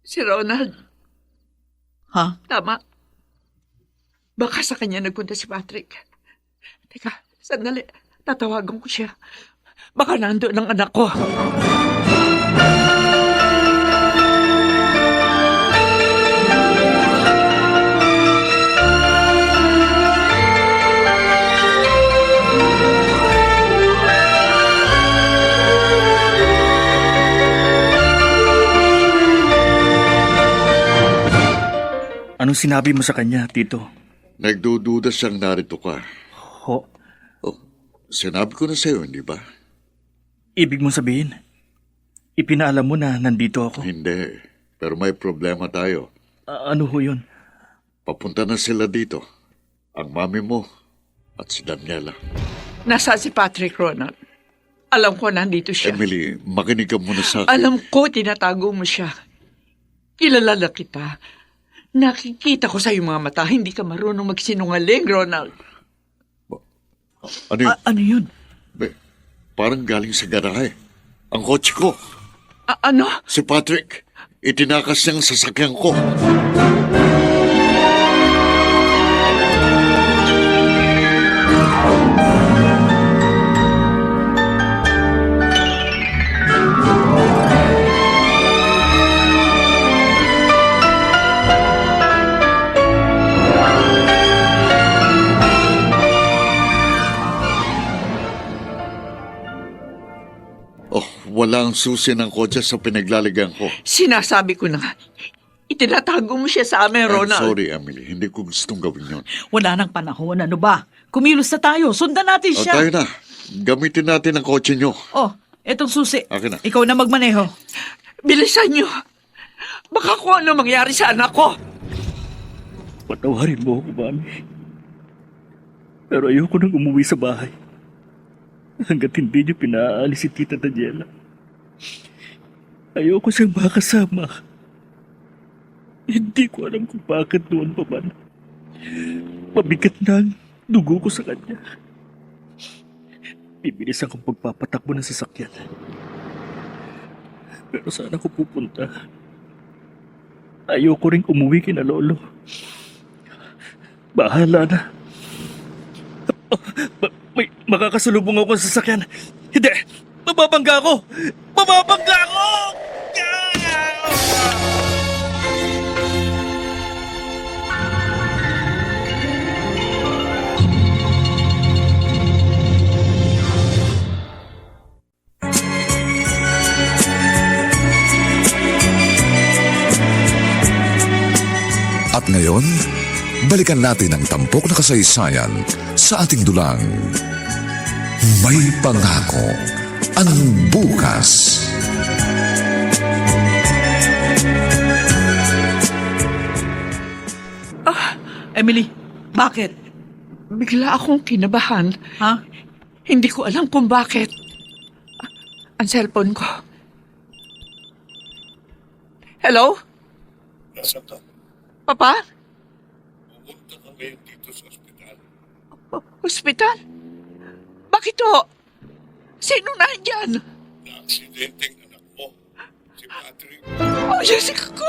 Si Ronald, Ha? tama. Baka sa kanya nagpunta si Patrick. Teka, sandali. Tatawagan ko siya. Baka nandoon ang anak ko. Anong sinabi mo sa kanya, Tito? Nagdududa siyang narito ka. Ho. Oh, sinabi ko na sa'yo, hindi ba? Ibig mong sabihin, ipinaalam mo na nandito ako. Hindi, pero may problema tayo. Ano ho yun? Papunta na sila dito. Ang mami mo at si Daniela. Nasaan si Patrick, Ronald? Alam ko nandito siya. Emily, makinig ka muna sa akin. Alam ko tinatago mo siya. Kilala na kita. Nakikita ko sa iyong mga mata, hindi ka marunong magsinungaling, Ronald. Ano yun? Ano yun? Parang galing sa garahe. Ang kotse ko. Ano? Si Patrick. Itinakas niyang sasakyan ko. Oh, wala ang susi ng kotse sa pinaglalagyan ko. Sinasabi ko na nga. Itinatago mo siya sa amin, I'm Ronald. sorry, Emily. Hindi ko gustong gawin yun. Wala nang panahon. Ano ba? Kumilos na tayo. Sundan natin O, siya. tayo na. Gamitin natin ang kotse nyo. Oh, etong susi. Akin na. Ikaw na magmaneho. Bilisan niyo. Baka kung ano mangyari sa anak ko. Patawarin mo ako, Mami. Pero ayoko nang umuwi sa bahay. Hanggat hindi niyo pinaalis si Tita Daniela. Ayoko siyang makasama. Hindi ko alam kung bakit noon pa man. Mabigat na ang dugo ko sa kanya. Bibilis akong pagpapatakbo ng sasakyan. Pero saan ako pupunta? Ayoko ring umuwi kina Lolo. Bahala na. May makakasalubong ako sa sasakyan. Hindi! Mababangga ako! Mababangga ako! At ngayon, balikan natin ang tampok na kasaysayan sa ating dulang. May pangako ang bukas. Emily, bakit? Bigla akong kinabahan. Ha? Hindi ko alam kung bakit. Ang cellphone ko. Hello? Nasaan ka? Papa? Pumunta ka ngayon dito sa ospital. Hospital? Bakit ho? Sino nandyan? Na-aksidenteng anak mo, si Patrick. Oh, Jessica ko!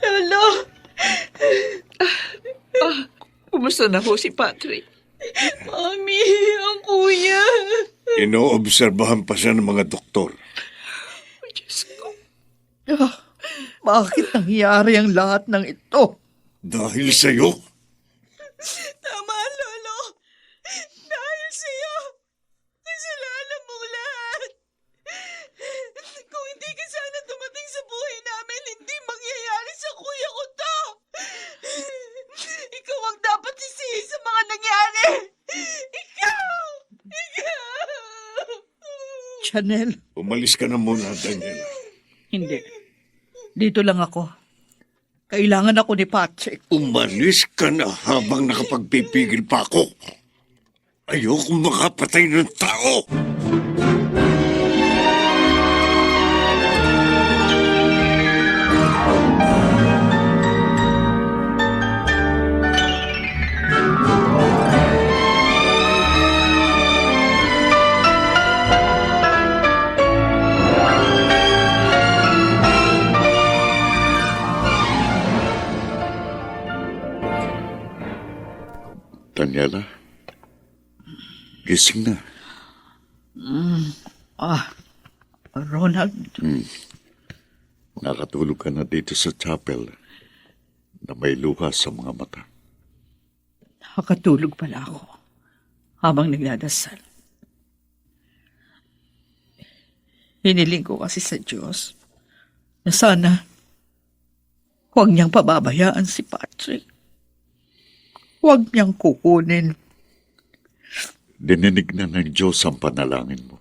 Lolo! Kumusta na ho si Patrick? Mami, ang kuya. Inoobserbahan pa siya ng mga doktor. Oh, Diyos ko. Bakit nangyari ang lahat ng ito? Dahil sa'yo, Tama, Lolo. Dahil sa'yo, kasalanan mo lahat. Kung hindi ka sana dumating sa buhay namin, hindi mangyayari sa kuya ko to. Ikaw ang dapat sisihin sa mga nangyari. Ikaw! Chanel, umalis ka na muna, Daniela. hindi. Dito lang ako. Kailangan ako ni Patrick. Umalis ka na habang nakapagpipigil pa ako. Ayokong makapatay ng tao. Daniela, gising na. Ronald, Nakatulog ka na dito sa chapel na may luha sa mga mata. nakatulog pala ako habang nagdadasal. Hiniling ko kasi sa Diyos na sana huwag niyang pababayaan si Patrick. Huwag niyang kukunin. Dininig na ng Diyos ang panalangin mo.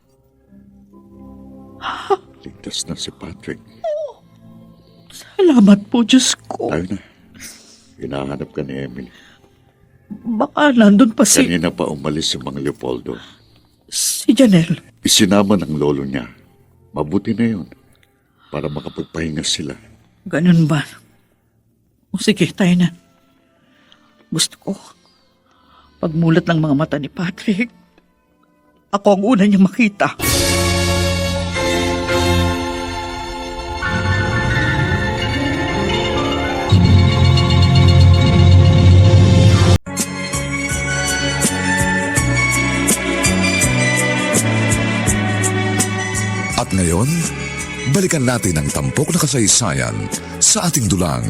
Ligtas na si Patrick. Salamat po, Diyos ko. Tayo na. Hinahanap ka ni Emily. Baka nandun pa Kanina pa umalis si Mang Leopoldo. si Janelle. Isinama ng lolo niya. Mabuti na yun. Para makapagpahinga sila. Ganun ba? O sige, tayo na. Gusto ko, pagmulat ng mga mata ni Patrick, ako ang una niyang makita. At ngayon, balikan natin ang tampok na kasaysayan sa ating dulang.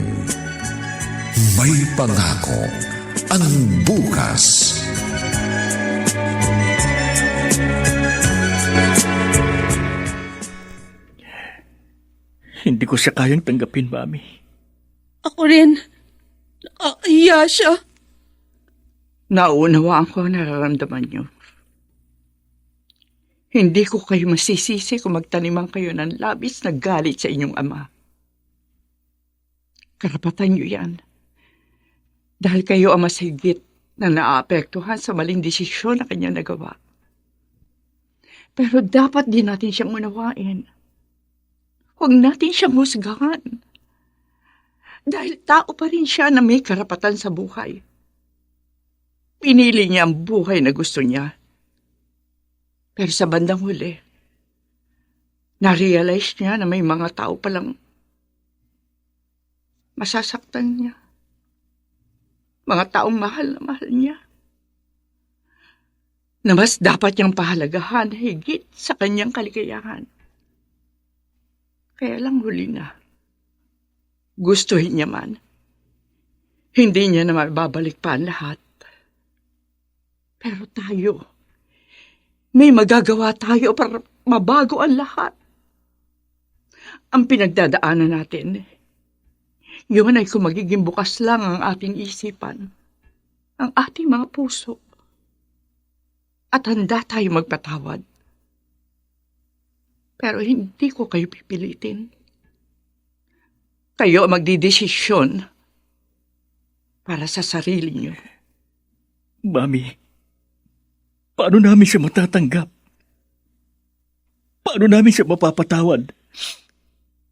May pangako ang bukas. Hindi ko siya kayang tanggapin, Mami. Ako rin. Nakakahiya siya. Naunawaan ko ang nararamdaman niyo. Hindi ko kayo masisisi kung magtaniman kayo ng labis na galit sa inyong ama. Karapatan niyo yan. Dahil kayo ang mas higit na naaapektuhan sa maling desisyon na kanya nagawa. Pero dapat din natin siyang unawain. Huwag natin siyang husgahan. Dahil tao pa rin siya na may karapatan sa buhay. Pinili niya ang buhay na gusto niya. Pero sa bandang huli, na-realize niya na may mga tao palang masasaktan niya. Mga taong mahal na mahal niya. Na mas dapat niyang pahalagahan higit sa kanyang kaligayahan. Kaya lang huli na. Gustuhin niya man. Hindi niya na mababalik pa ang lahat. Pero tayo, may magagawa tayo para mabago ang lahat. Ang pinagdadaanan natin, yun ay kung magiging bukas lang ang ating isipan, ang ating mga puso, at handa tayo magpatawad. Pero hindi ko kayo pipilitin. Kayo ang magdidesisyon para sa sarili niyo. Mami, paano namin siya matatanggap? Paano namin siya mapapatawad?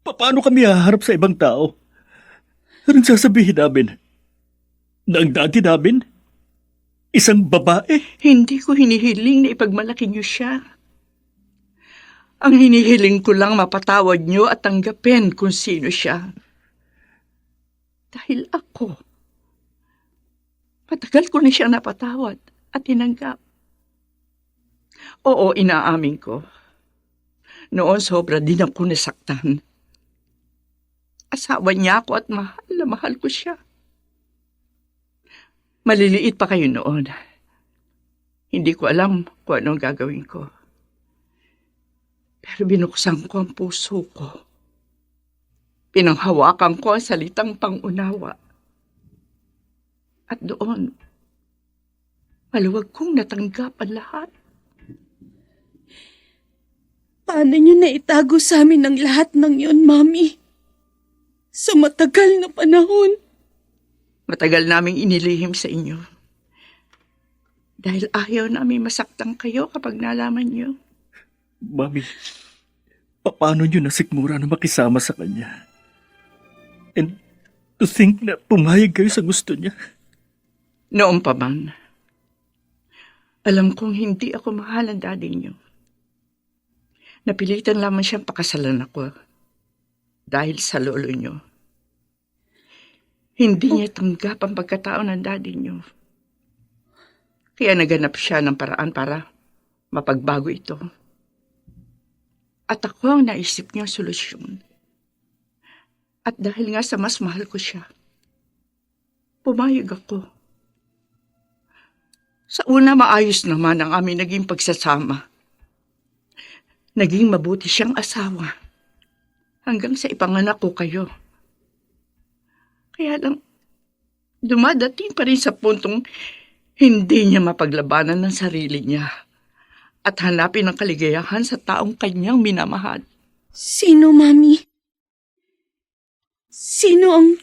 Paano kami haharap sa ibang tao? Anong sasabihin namin? Na ang dati namin? Isang babae? Hindi ko hinihiling na ipagmalaki niyo siya. Ang hinihiling ko lang mapatawad niyo at tanggapin kung sino siya. Dahil ako, matagal ko na siya napatawad at tinanggap. Oo, inaamin ko. Noon sobra din ako nasaktan. Asawa niya ako at mahal na mahal ko siya. Maliliit pa kayo noon. Hindi ko alam kung anong gagawin ko. Pero binuksan ko ang puso ko. Pinanghawakan ko ang salitang pangunawa. At doon, maluwag kong natanggap ang lahat. Paano niyo na itago sa amin ang lahat ng yun, Mami? Sa matagal na panahon. Matagal naming inilihim sa inyo. Dahil ayaw namin masaktan kayo kapag nalaman niyo. Mami, paano niyo nasikmura na makisama sa kanya? And to think na pumayag kayo sa gusto niya. Noon pa man, alam kong hindi ako mahal ang daddy niyo. Napilitan lamang siyang pakasalan ako dahil sa lolo niyo. Hindi niya tanggap ang pagkatao ng daddy niyo. Kaya naganap siya ng paraan para mapagbago ito. At ako ang naisip niya solusyon. At dahil nga sa mas mahal ko siya, pumayag ako. Sa una, maayos naman ang aming naging pagsasama. Naging mabuti siyang asawa. Hanggang sa ipanganak ko kayo. Kaya lang, dumadating pa rin sa puntong hindi niya mapaglabanan ng sarili niya. at hanapin ang kaligayahan sa taong kanyang minamahal. Sino, Mami? Sino ang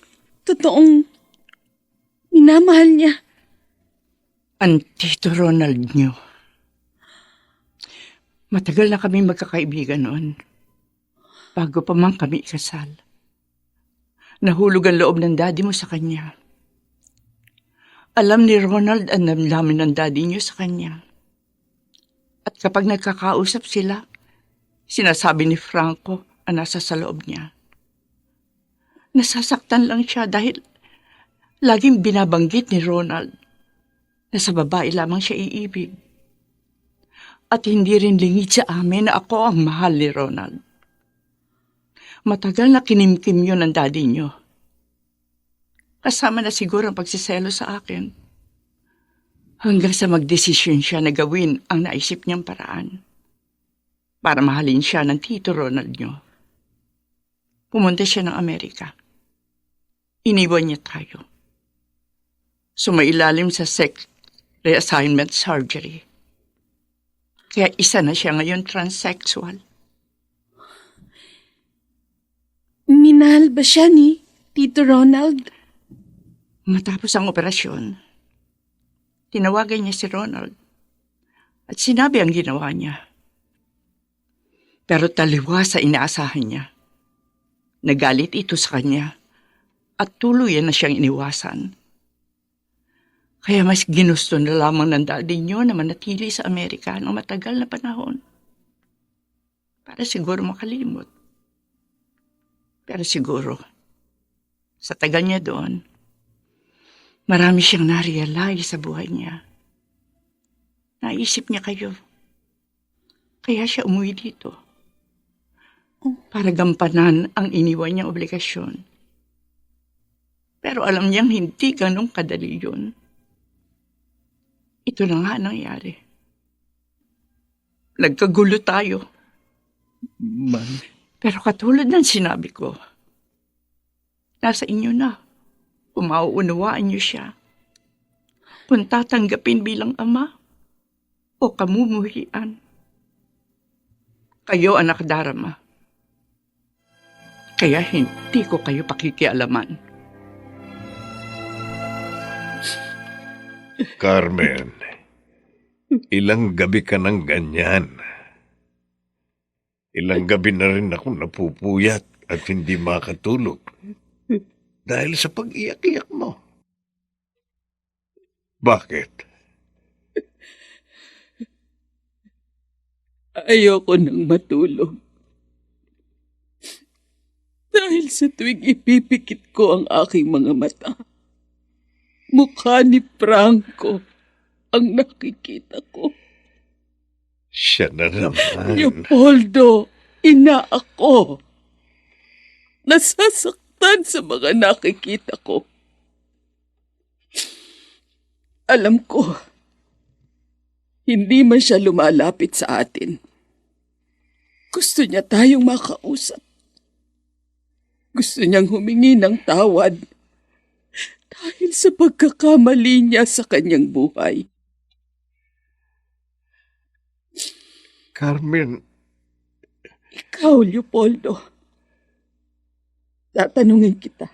totoong minamahal niya? Ang Tito Ronald niyo. Matagal na kami magkakaibigan noon. Bago pa man kami ikasal. Nahulog ang loob ng daddy mo sa kanya. Alam ni Ronald ang damdamin ng daddy niyo sa kanya. At kapag nagkakausap sila, sinasabi ni Franco ang nasa sa loob niya. Nasasaktan lang siya dahil laging binabanggit ni Ronald na sa babae lamang siya iibig. At hindi rin lingid sa amin na ako ang mahal ni Ronald. Matagal na kinimkim yun ng daddy niyo. Kasama na siguro ang pagsiselo sa akin. Hanggang sa magdesisyon siya na gawin ang naisip niyang paraan para mahalin siya ng Tito Ronald niyo. Pumunta siya ng Amerika. Iniwan niya tayo. Sumailalim sa sex reassignment surgery. Kaya isa na siya ngayon transsexual. Minahal ba siya ni Tito Ronald? Matapos ang operasyon, tinawagan niya si Ronald at sinabi ang ginawa niya. Pero taliwas sa inaasahan niya. Nagalit ito sa kanya at tuluyan na siyang iniwasan. Kaya mas ginusto na lamang ng daddy niyo na manatili sa Amerika ng matagal na panahon. Para siguro makalimot. Pero siguro, sa tagal niya doon, marami siyang na-realize sa buhay niya. Naisip niya kayo. Kaya siya umuwi dito. Para gampanan ang iniwan niyang obligasyon. Pero alam niyang hindi ganun kadali yun. Ito na nga nangyari. Nagkagulo tayo. Mami, Pero katulad ng sinabi ko, nasa inyo na. Kung mauunawaan niyo siya. Kung tatanggapin bilang ama o kamumuhian. Kayo ang nakadarama. Kaya hindi ko kayo pakikialaman. Carmen, ilang gabi ka nang ganyan. Ilang gabi na rin ako napupuyat at hindi makatulog. Dahil sa pag-iyak-iyak mo. Bakit? Ayoko nang matulog. Dahil sa tuwing ipipikit ko ang aking mga mata, mukha ni Franco ang nakikita ko. Siya na naman. Leopoldo, ina ako. Nasasaktan sa mga nakikita ko. Alam ko, hindi man siya lumalapit sa atin. Gusto niya tayong makausap. Gusto niyang humingi ng tawad dahil sa pagkakamali niya sa kanyang buhay. Carmen, Ikaw, Leopoldo, tatanungin kita.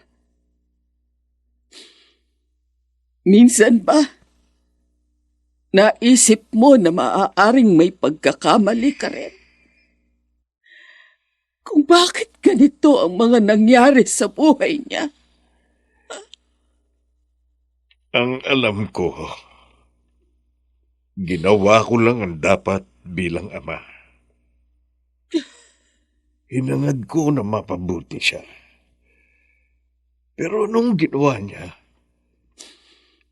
Minsan ba, naisip mo na maaaring may pagkakamali ka rin? Kung bakit ganito ang mga nangyari sa buhay niya? ang alam ko, ginawa ko lang ang dapat bilang ama. Hinangad ko na mapabuti siya. Pero nung ginawa niya,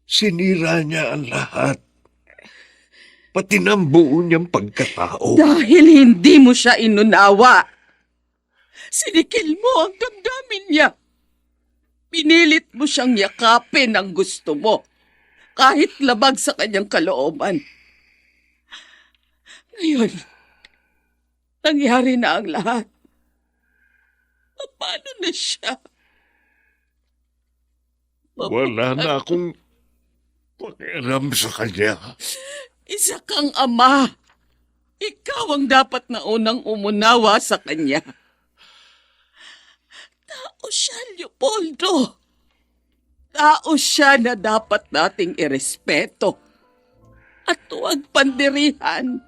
sinira niya ang lahat. Pati ng buo niyang pagkatao. Dahil hindi mo siya inunawa. Sinikil mo ang damdamin niya. Pinilit mo siyang yakapin ang gusto mo, kahit labag sa kanyang kalooban. Ngayon, nangyari na ang lahat. Paano na siya? Wala na akong pakialam sa kanya. Isa kang ama. Ikaw ang dapat na unang umunawa sa kanya. Tao siya, Leopoldo. Tao siya na dapat nating irespeto at huwag pandirihan.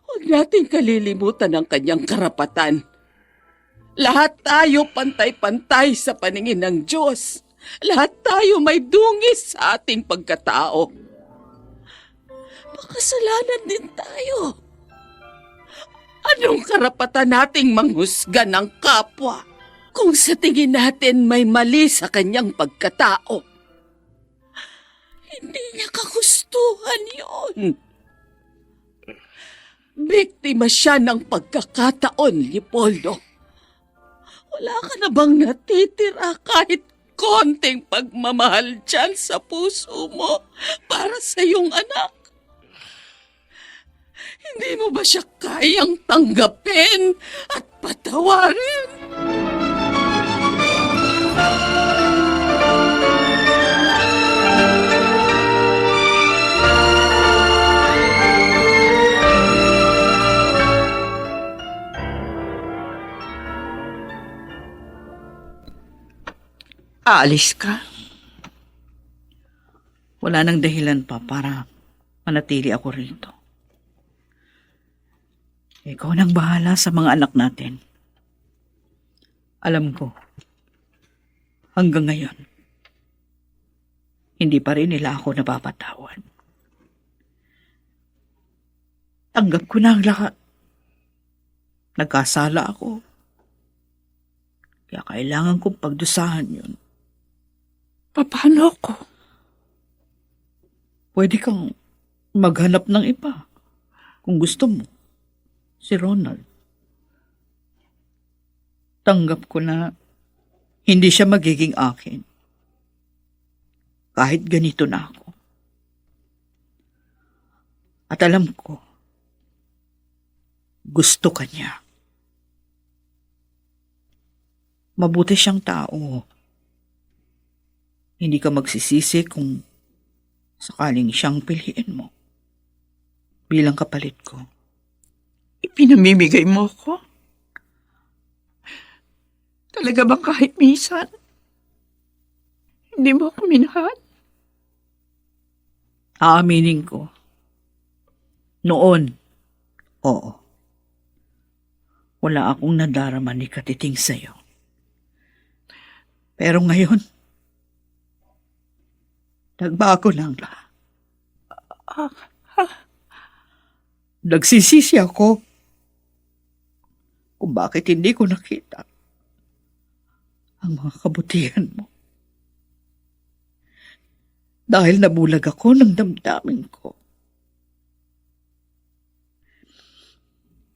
Huwag nating kalilimutan ang kanyang karapatan. Lahat tayo pantay-pantay sa paningin ng Diyos. Lahat tayo may dungis sa ating pagkatao. Makasalanan din tayo. Anong karapatan nating manghusga ng kapwa kung sa tingin natin may mali sa kanyang pagkatao? Hindi niya kagustuhan yun. Biktima siya ng pagkakataon, Leopoldo. Wala ka na bang natitira kahit konting pagmamahal dyan sa puso mo para sa iyong anak? Hindi mo ba siya kayang tanggapin at patawarin? Aalis ka? Wala nang dahilan pa para manatili ako rito. Ikaw nang bahala sa mga anak natin. Alam ko, hanggang ngayon, hindi pa rin nila ako napapatawan. Tanggap ko na ang lahat. Nagkasala ako. Kaya kailangan kong pagdusahan yun. Paano ako? Pwede kang maghanap ng iba kung gusto mo. Si Ronald. Tanggap ko na hindi siya magiging akin. Kahit ganito na ako. At alam ko, gusto ka niya. Mabuti siyang tao. Hindi ka magsisisi kung sakaling siyang piliin mo bilang kapalit ko. Ipinamimigay mo ko? Talaga bang kahit minsan? Hindi mo ako minahal? Aaminin ko. Noon, oo. Wala akong nadarama ni Katiting sa'yo. Pero ngayon, nagbago na ang lahat. Nagsisisi ako kung bakit hindi ko nakita ang mga kabutihan mo. Dahil nabulag ako ng damdamin ko.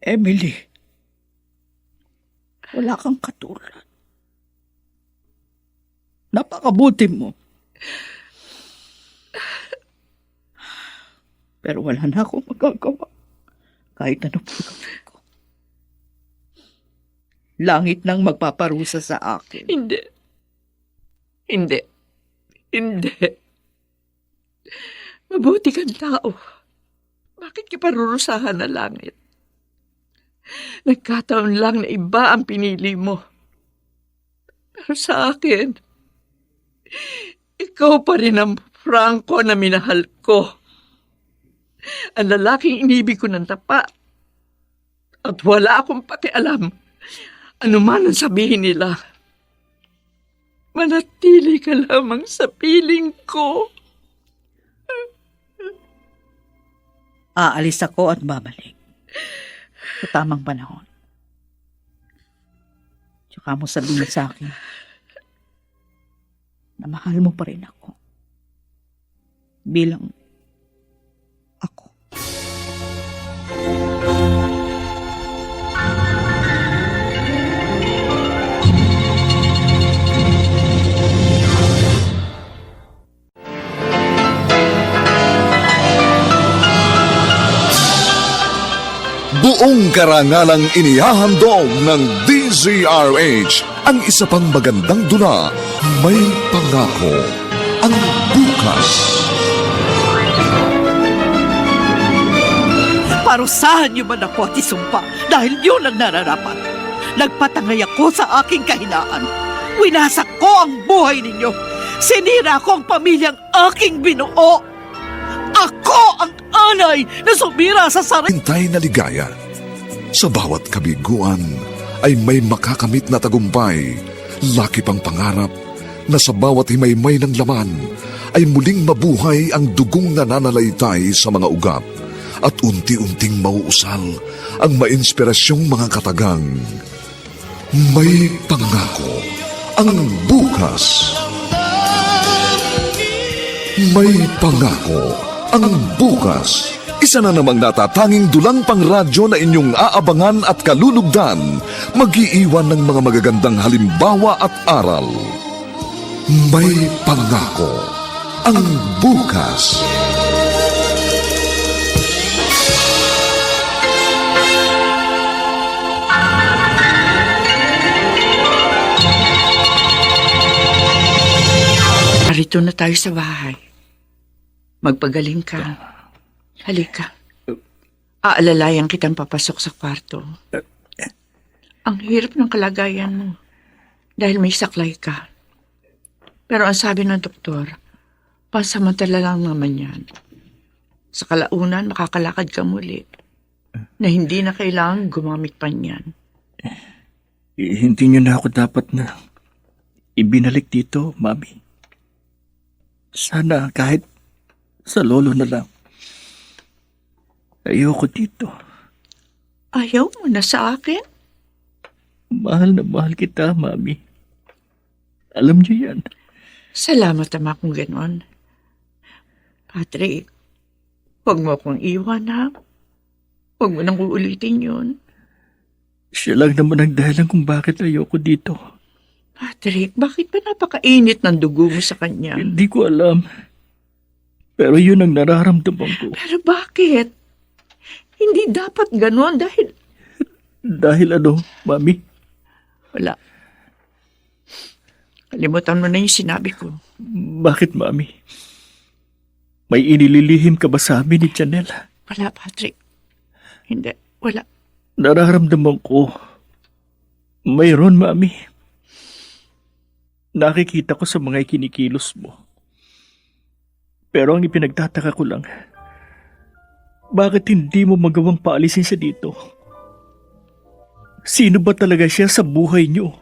Emily, wala kang katulad. Napakabuti mo. Pero wala na akong magagawa. Kahit ano po gawin ko. Langit nang magpaparusa sa akin. Hindi. Hindi. Hindi. Mabuti kang tao. Bakit ka parurusahan na langit? Nagkataon lang na iba ang pinili mo. Pero sa akin, ikaw pa rin ang Franco na minahal ko. Ang lalaking inibig ko ng tapa. At wala akong pakialam. Ano man ang sabihin nila. Manatili ka lamang sa piling ko. Aalis ako at babalik. Sa tamang panahon. Tsaka mo sabihin sa akin na mahal mo pa rin ako. Bilang ako. Buong karangalang inihahandog ng DZRH ang isa pang magandang dula, May Pangako, ang bukas. Parusahan niyo man ako at isumpa dahil yun ang nararapat. Nagpatangay ako sa aking kahinaan. Winasak ko ang buhay ninyo. Sinira ko ang pamilyang aking binuo. Ako ang anay na sumira sa sarili. Hintay na ligaya. Sa bawat kabiguan ay may makakamit na tagumpay. Laki pang pangarap na sa bawat himaymay ng laman ay muling mabuhay ang dugong nananalaytay sa mga ugat at unti-unting mauusal ang mainspirasyong mga katagang. May pangako ang bukas. May pangako ang bukas. Isa na namang natatanging dulang pangradyo na inyong aabangan at kalulugdan, mag-iiwan ng mga magagandang halimbawa at aral. May pangako ang bukas. Narito na tayo sa bahay. Magpagaling ka. Halika. Aalalayan kitang papasok sa kwarto. Ang hirap ng kalagayan mo dahil may saklay ka. Pero ang sabi ng doktor, pansamantala lang naman yan. Sa kalaunan, makakalakad ka muli na hindi na kailangan gumamit pa niyan. Hindi niyo na ako dapat na ibinalik dito, Mami. Sana kahit sa lolo na lang. Ayoko dito. Ayaw mo na sa akin? Mahal na mahal kita, Mami. Alam niyo yan. Salamat naman kung gano'n. Patrick, huwag mo akong iwan, ha? Huwag mo nang uulitin yun. Siya lang naman ang dahilan kung bakit ayoko dito. Patrick, bakit ba napakainit ng dugo mo sa kanya? Hindi ko alam. Pero yun ang nararamdaman ko. Pero bakit? Hindi dapat gano'n dahil... Dahil ano, Mami? Wala. Kalimutan mo na yung sinabi ko. Bakit, Mami? May inililihim ka ba sa amin ni Janelle? Wala, Patrick. Hindi, wala. Nararamdaman ko. Mayroon, Mami. Nakikita ko sa mga ikinikilos mo. Pero ang ipinagtataka ko lang, bakit hindi mo magawang paalisin siya dito? Sino ba talaga siya sa buhay niyo?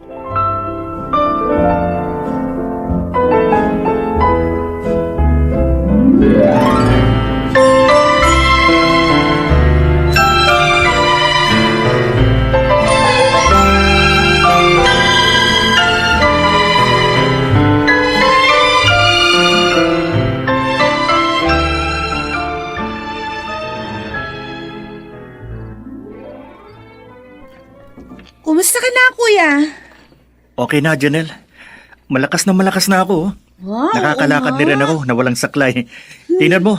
Kumusta ka na, kuya? Okay na, Janelle. Malakas na ako. Oh. Wow, Nakakalakad na rin ako na walang saklay. Tingnan mo,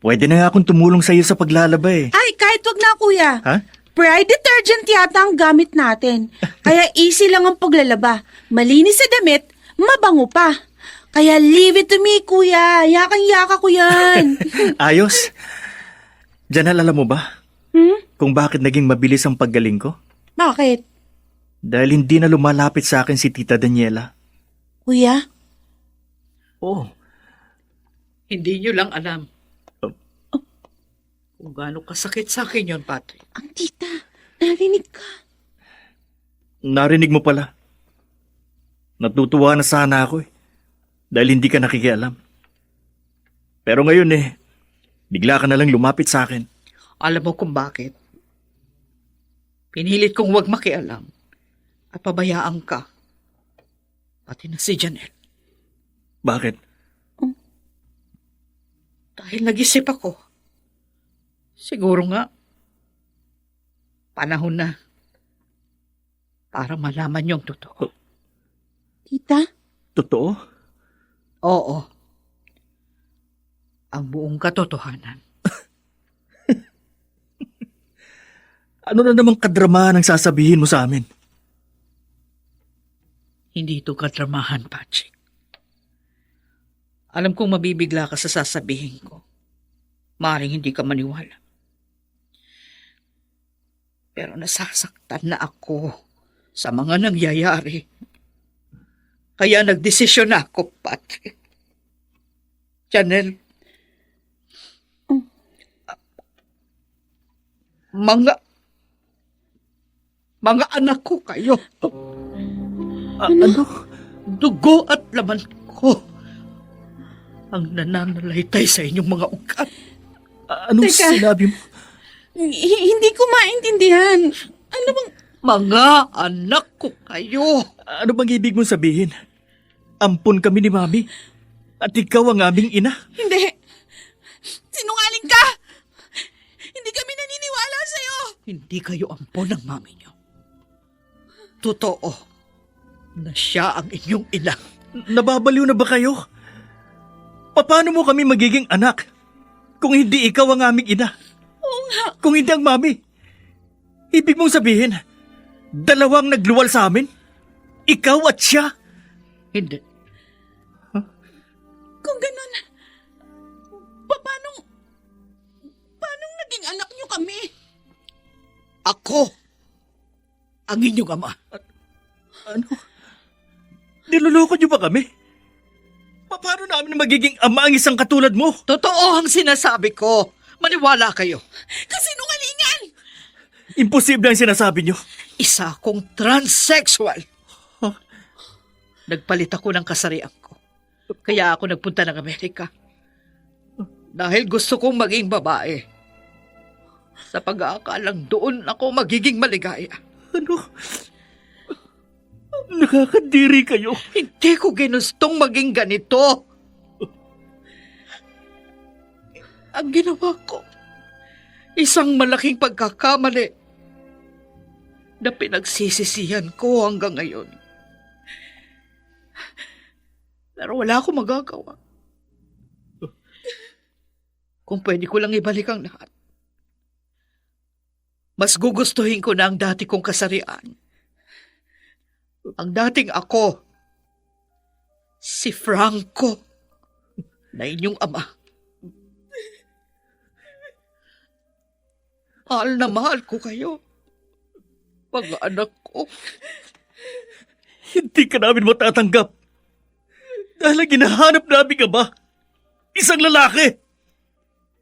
pwede na nga akong tumulong sa iyo sa paglalaba eh. Ay, kahit wag na, kuya. Ha? Pride detergent yata ang gamit natin. Kaya easy lang ang paglalaba. Malinis sa damit, mabango pa. Kaya leave it to me, kuya. Yakang-yaka ko yan. Ayos. Janelle, alam mo ba kung bakit naging mabilis ang paggaling ko? Bakit? Dahil hindi na lumalapit sa akin si Tita Daniela. Kuya? Oh, Hindi niyo lang alam. Kung gaano kasakit sa akin yon, Patrick. Ang tita, narinig ka. narinig mo pala. Natutuwa na sana ako eh. Dahil hindi ka nakikialam. Pero ngayon bigla ka na lang lumapit sa akin. Alam mo kung bakit? Pinilit kong huwag makialam at pabayaan ka. Pati na si Janelle. Bakit? Dahil nag-isip ako. Siguro nga, panahon na para malaman yung totoo. Tita? Totoo? Oo. Ang buong katotohanan. Ano na namang kadramahan ang sasabihin mo sa amin? Hindi ito kadramahan, Patrick. Alam kong mabibigla ka sa sasabihin ko. Maaaring hindi ka maniwala. Pero nasasaktan na ako sa mga nangyayari. Kaya nagdesisyon na ako, Pat. Janelle, mga anak ko kayo. Ano? Dugo at laman ko ang nananalaytay sa inyong mga ugat. Anong Teka. sinabi mo? Hindi ko maintindihan. Ano bang... Mga anak ko kayo. Ano bang ibig mong sabihin? Ampon kami ni Mami at ikaw ang aming ina. Hindi. Sinungaling ka! Hindi kami naniniwala sa'yo! Hindi kayo ampon ng mami niyo. Totoo na siya ang inyong ina. Nababaliw na ba kayo? Paano mo kami magiging anak kung hindi ikaw ang aming ina? Oo nga. Kung hindi ang Mami? Ibig mong sabihin, dalawang nagluwal sa amin? Ikaw at siya? Hindi. Kung ganun, paano naging anak niyo kami? Ako ang inyong ama. Ano? Niloloko niyo ba kami? Paano namin magiging ama ang isang katulad mo? Totoo ang sinasabi ko. Maniwala kayo. Kasinungalingan! Imposible ang sinasabi niyo. Isa akong transsexual. Nagpalit ako ng kasarian ko. Kaya ako nagpunta ng Amerika. Dahil gusto kong maging babae. Sa pag-aakalang doon ako magiging maligaya. Ano? Nakakadiri kayo. Hindi ko ginustong maging ganito. Ang ginawa ko, isang malaking pagkakamali na pinagsisisihan ko hanggang ngayon. Pero wala akong magagawa. Kung pwede ko lang ibalik ang lahat, mas gugustuhin ko na ang dati kong kasarian. Ang dating ako, si Franco, na inyong ama. Mahal na mahal ko kayo, mga anak ko. Hindi ka namin matatanggap. Dahil ang ginahanap namin ka ba? Isang lalaki.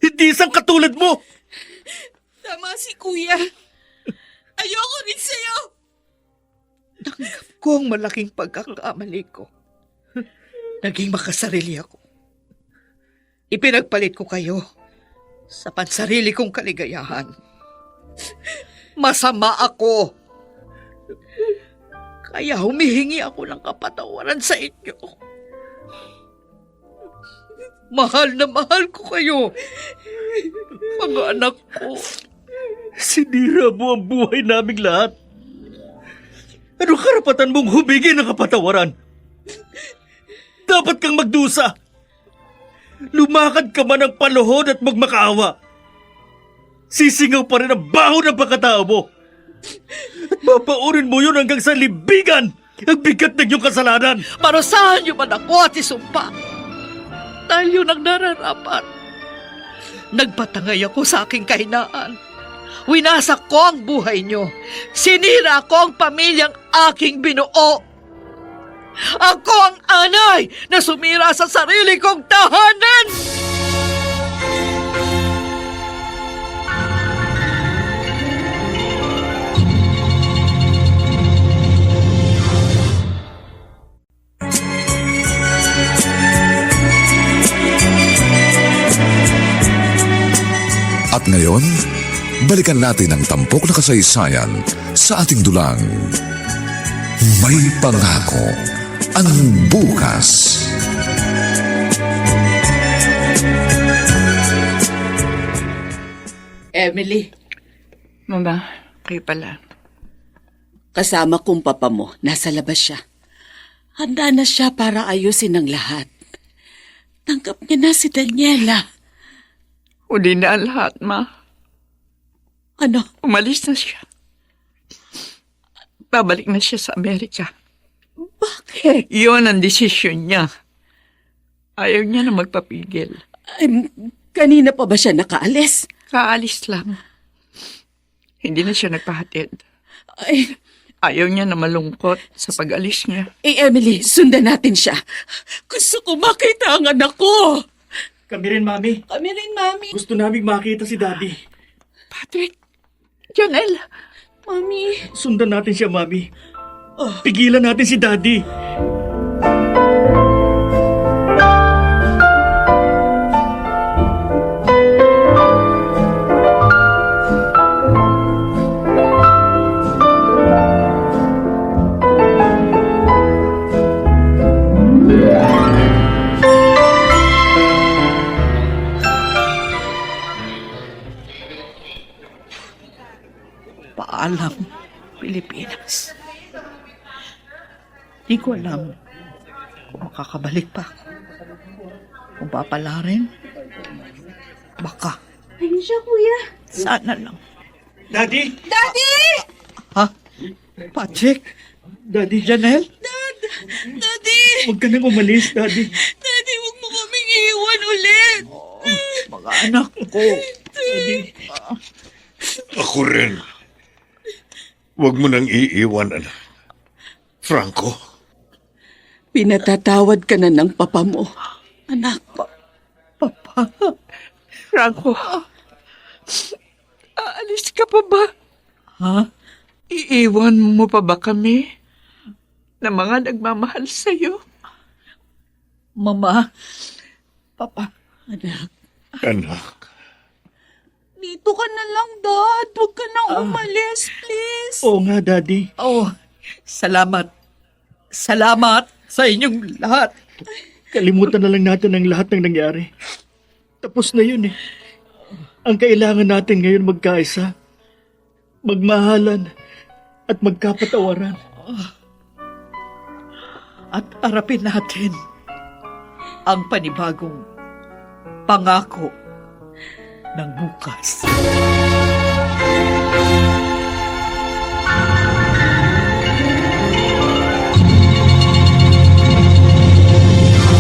Hindi isang katulad mo. Tama si Kuya. Ayoko rin sa'yo. Tanggap ko ang malaking pagkakamali ko. Naging makasarili ako. Ipinagpalit ko kayo sa pansarili kong kaligayahan. Masama ako. Kaya humihingi ako ng kapatawaran sa inyo. Mahal na mahal ko kayo, mga anak ko. Sinira mo ang buhay naming lahat. Anong karapatan mong humingi ng kapatawaran? Dapat kang magdusa. Lumakad ka man ng paluhod at magmakaawa. Sisingaw pa rin ang baho ng pagkatao mo. At papaurin mo yun hanggang sa libigan ang bigat ng iyong kasalanan. Parusahan niyo man ako at isumpa. Dahil yun ang nararapat. Nagpatangay ako sa aking kahinaan. Winasak ko ang buhay niyo. Sinira ko ang pamilyang aking binuo. Ako ang anay na sumira sa sarili kong tahanan! At ngayon, balikan natin ang tampok na kasaysayan sa ating dulang. May pangako ang bukas. Emily, Mama, kayo pala. Kasama kong papa mo, nasa labas siya. Handa na siya para ayusin ang lahat. Tanggap niya na si Daniela. Huli na ang lahat, Ma. Ano? Umalis na siya. Babalik na siya sa Amerika. Bakit? Iyon ang desisyon niya. Ayaw niya na magpapigil. Kanina pa ba siya nakaalis? Kaalis lang. Hindi na siya nagpahatid. Ay, Ayaw niya na malungkot sa pag-alis niya. Emily, sundan natin siya. Gusto ko makita ang anak ko. Kami rin, Mami. Kami rin, Mami. Gusto naming makita si Daddy. Patrick! Janelle! Mami. Sundan natin siya, Mami. Pigilan natin si Daddy. Paalam, Pilipinas. Di ko alam kung makakabalik pa ako. Kung papala rin, baka. Ayun siya, kuya. Sana lang. Daddy! Ha? Patrick? Daddy! Janelle? Daddy! Huwag ka nang umalis, Daddy. Daddy, huwag mo kaming iiwan ulit. Mga anak ko. Daddy. Ako rin. Huwag mo nang iiwan, anak. Franco, Pinatatawad ka na ng papa mo. Anak, Papa. Franco, aalis ka pa ba? Ha? Iiwan mo pa ba kami? Na mga nagmamahal sa'yo? Mama. Papa. anak. anak. Dito ka na lang, Dad. Huwag ka nang umalis, please. Oo nga, Daddy. Oh, salamat. Salamat sa inyong lahat. Kalimutan na lang natin ang lahat ng nangyari. Tapos na yun eh. Ang kailangan natin ngayon magkaisa, magmahalan, at magkapatawaran. At harapin natin ang panibagong pangako ng bukas.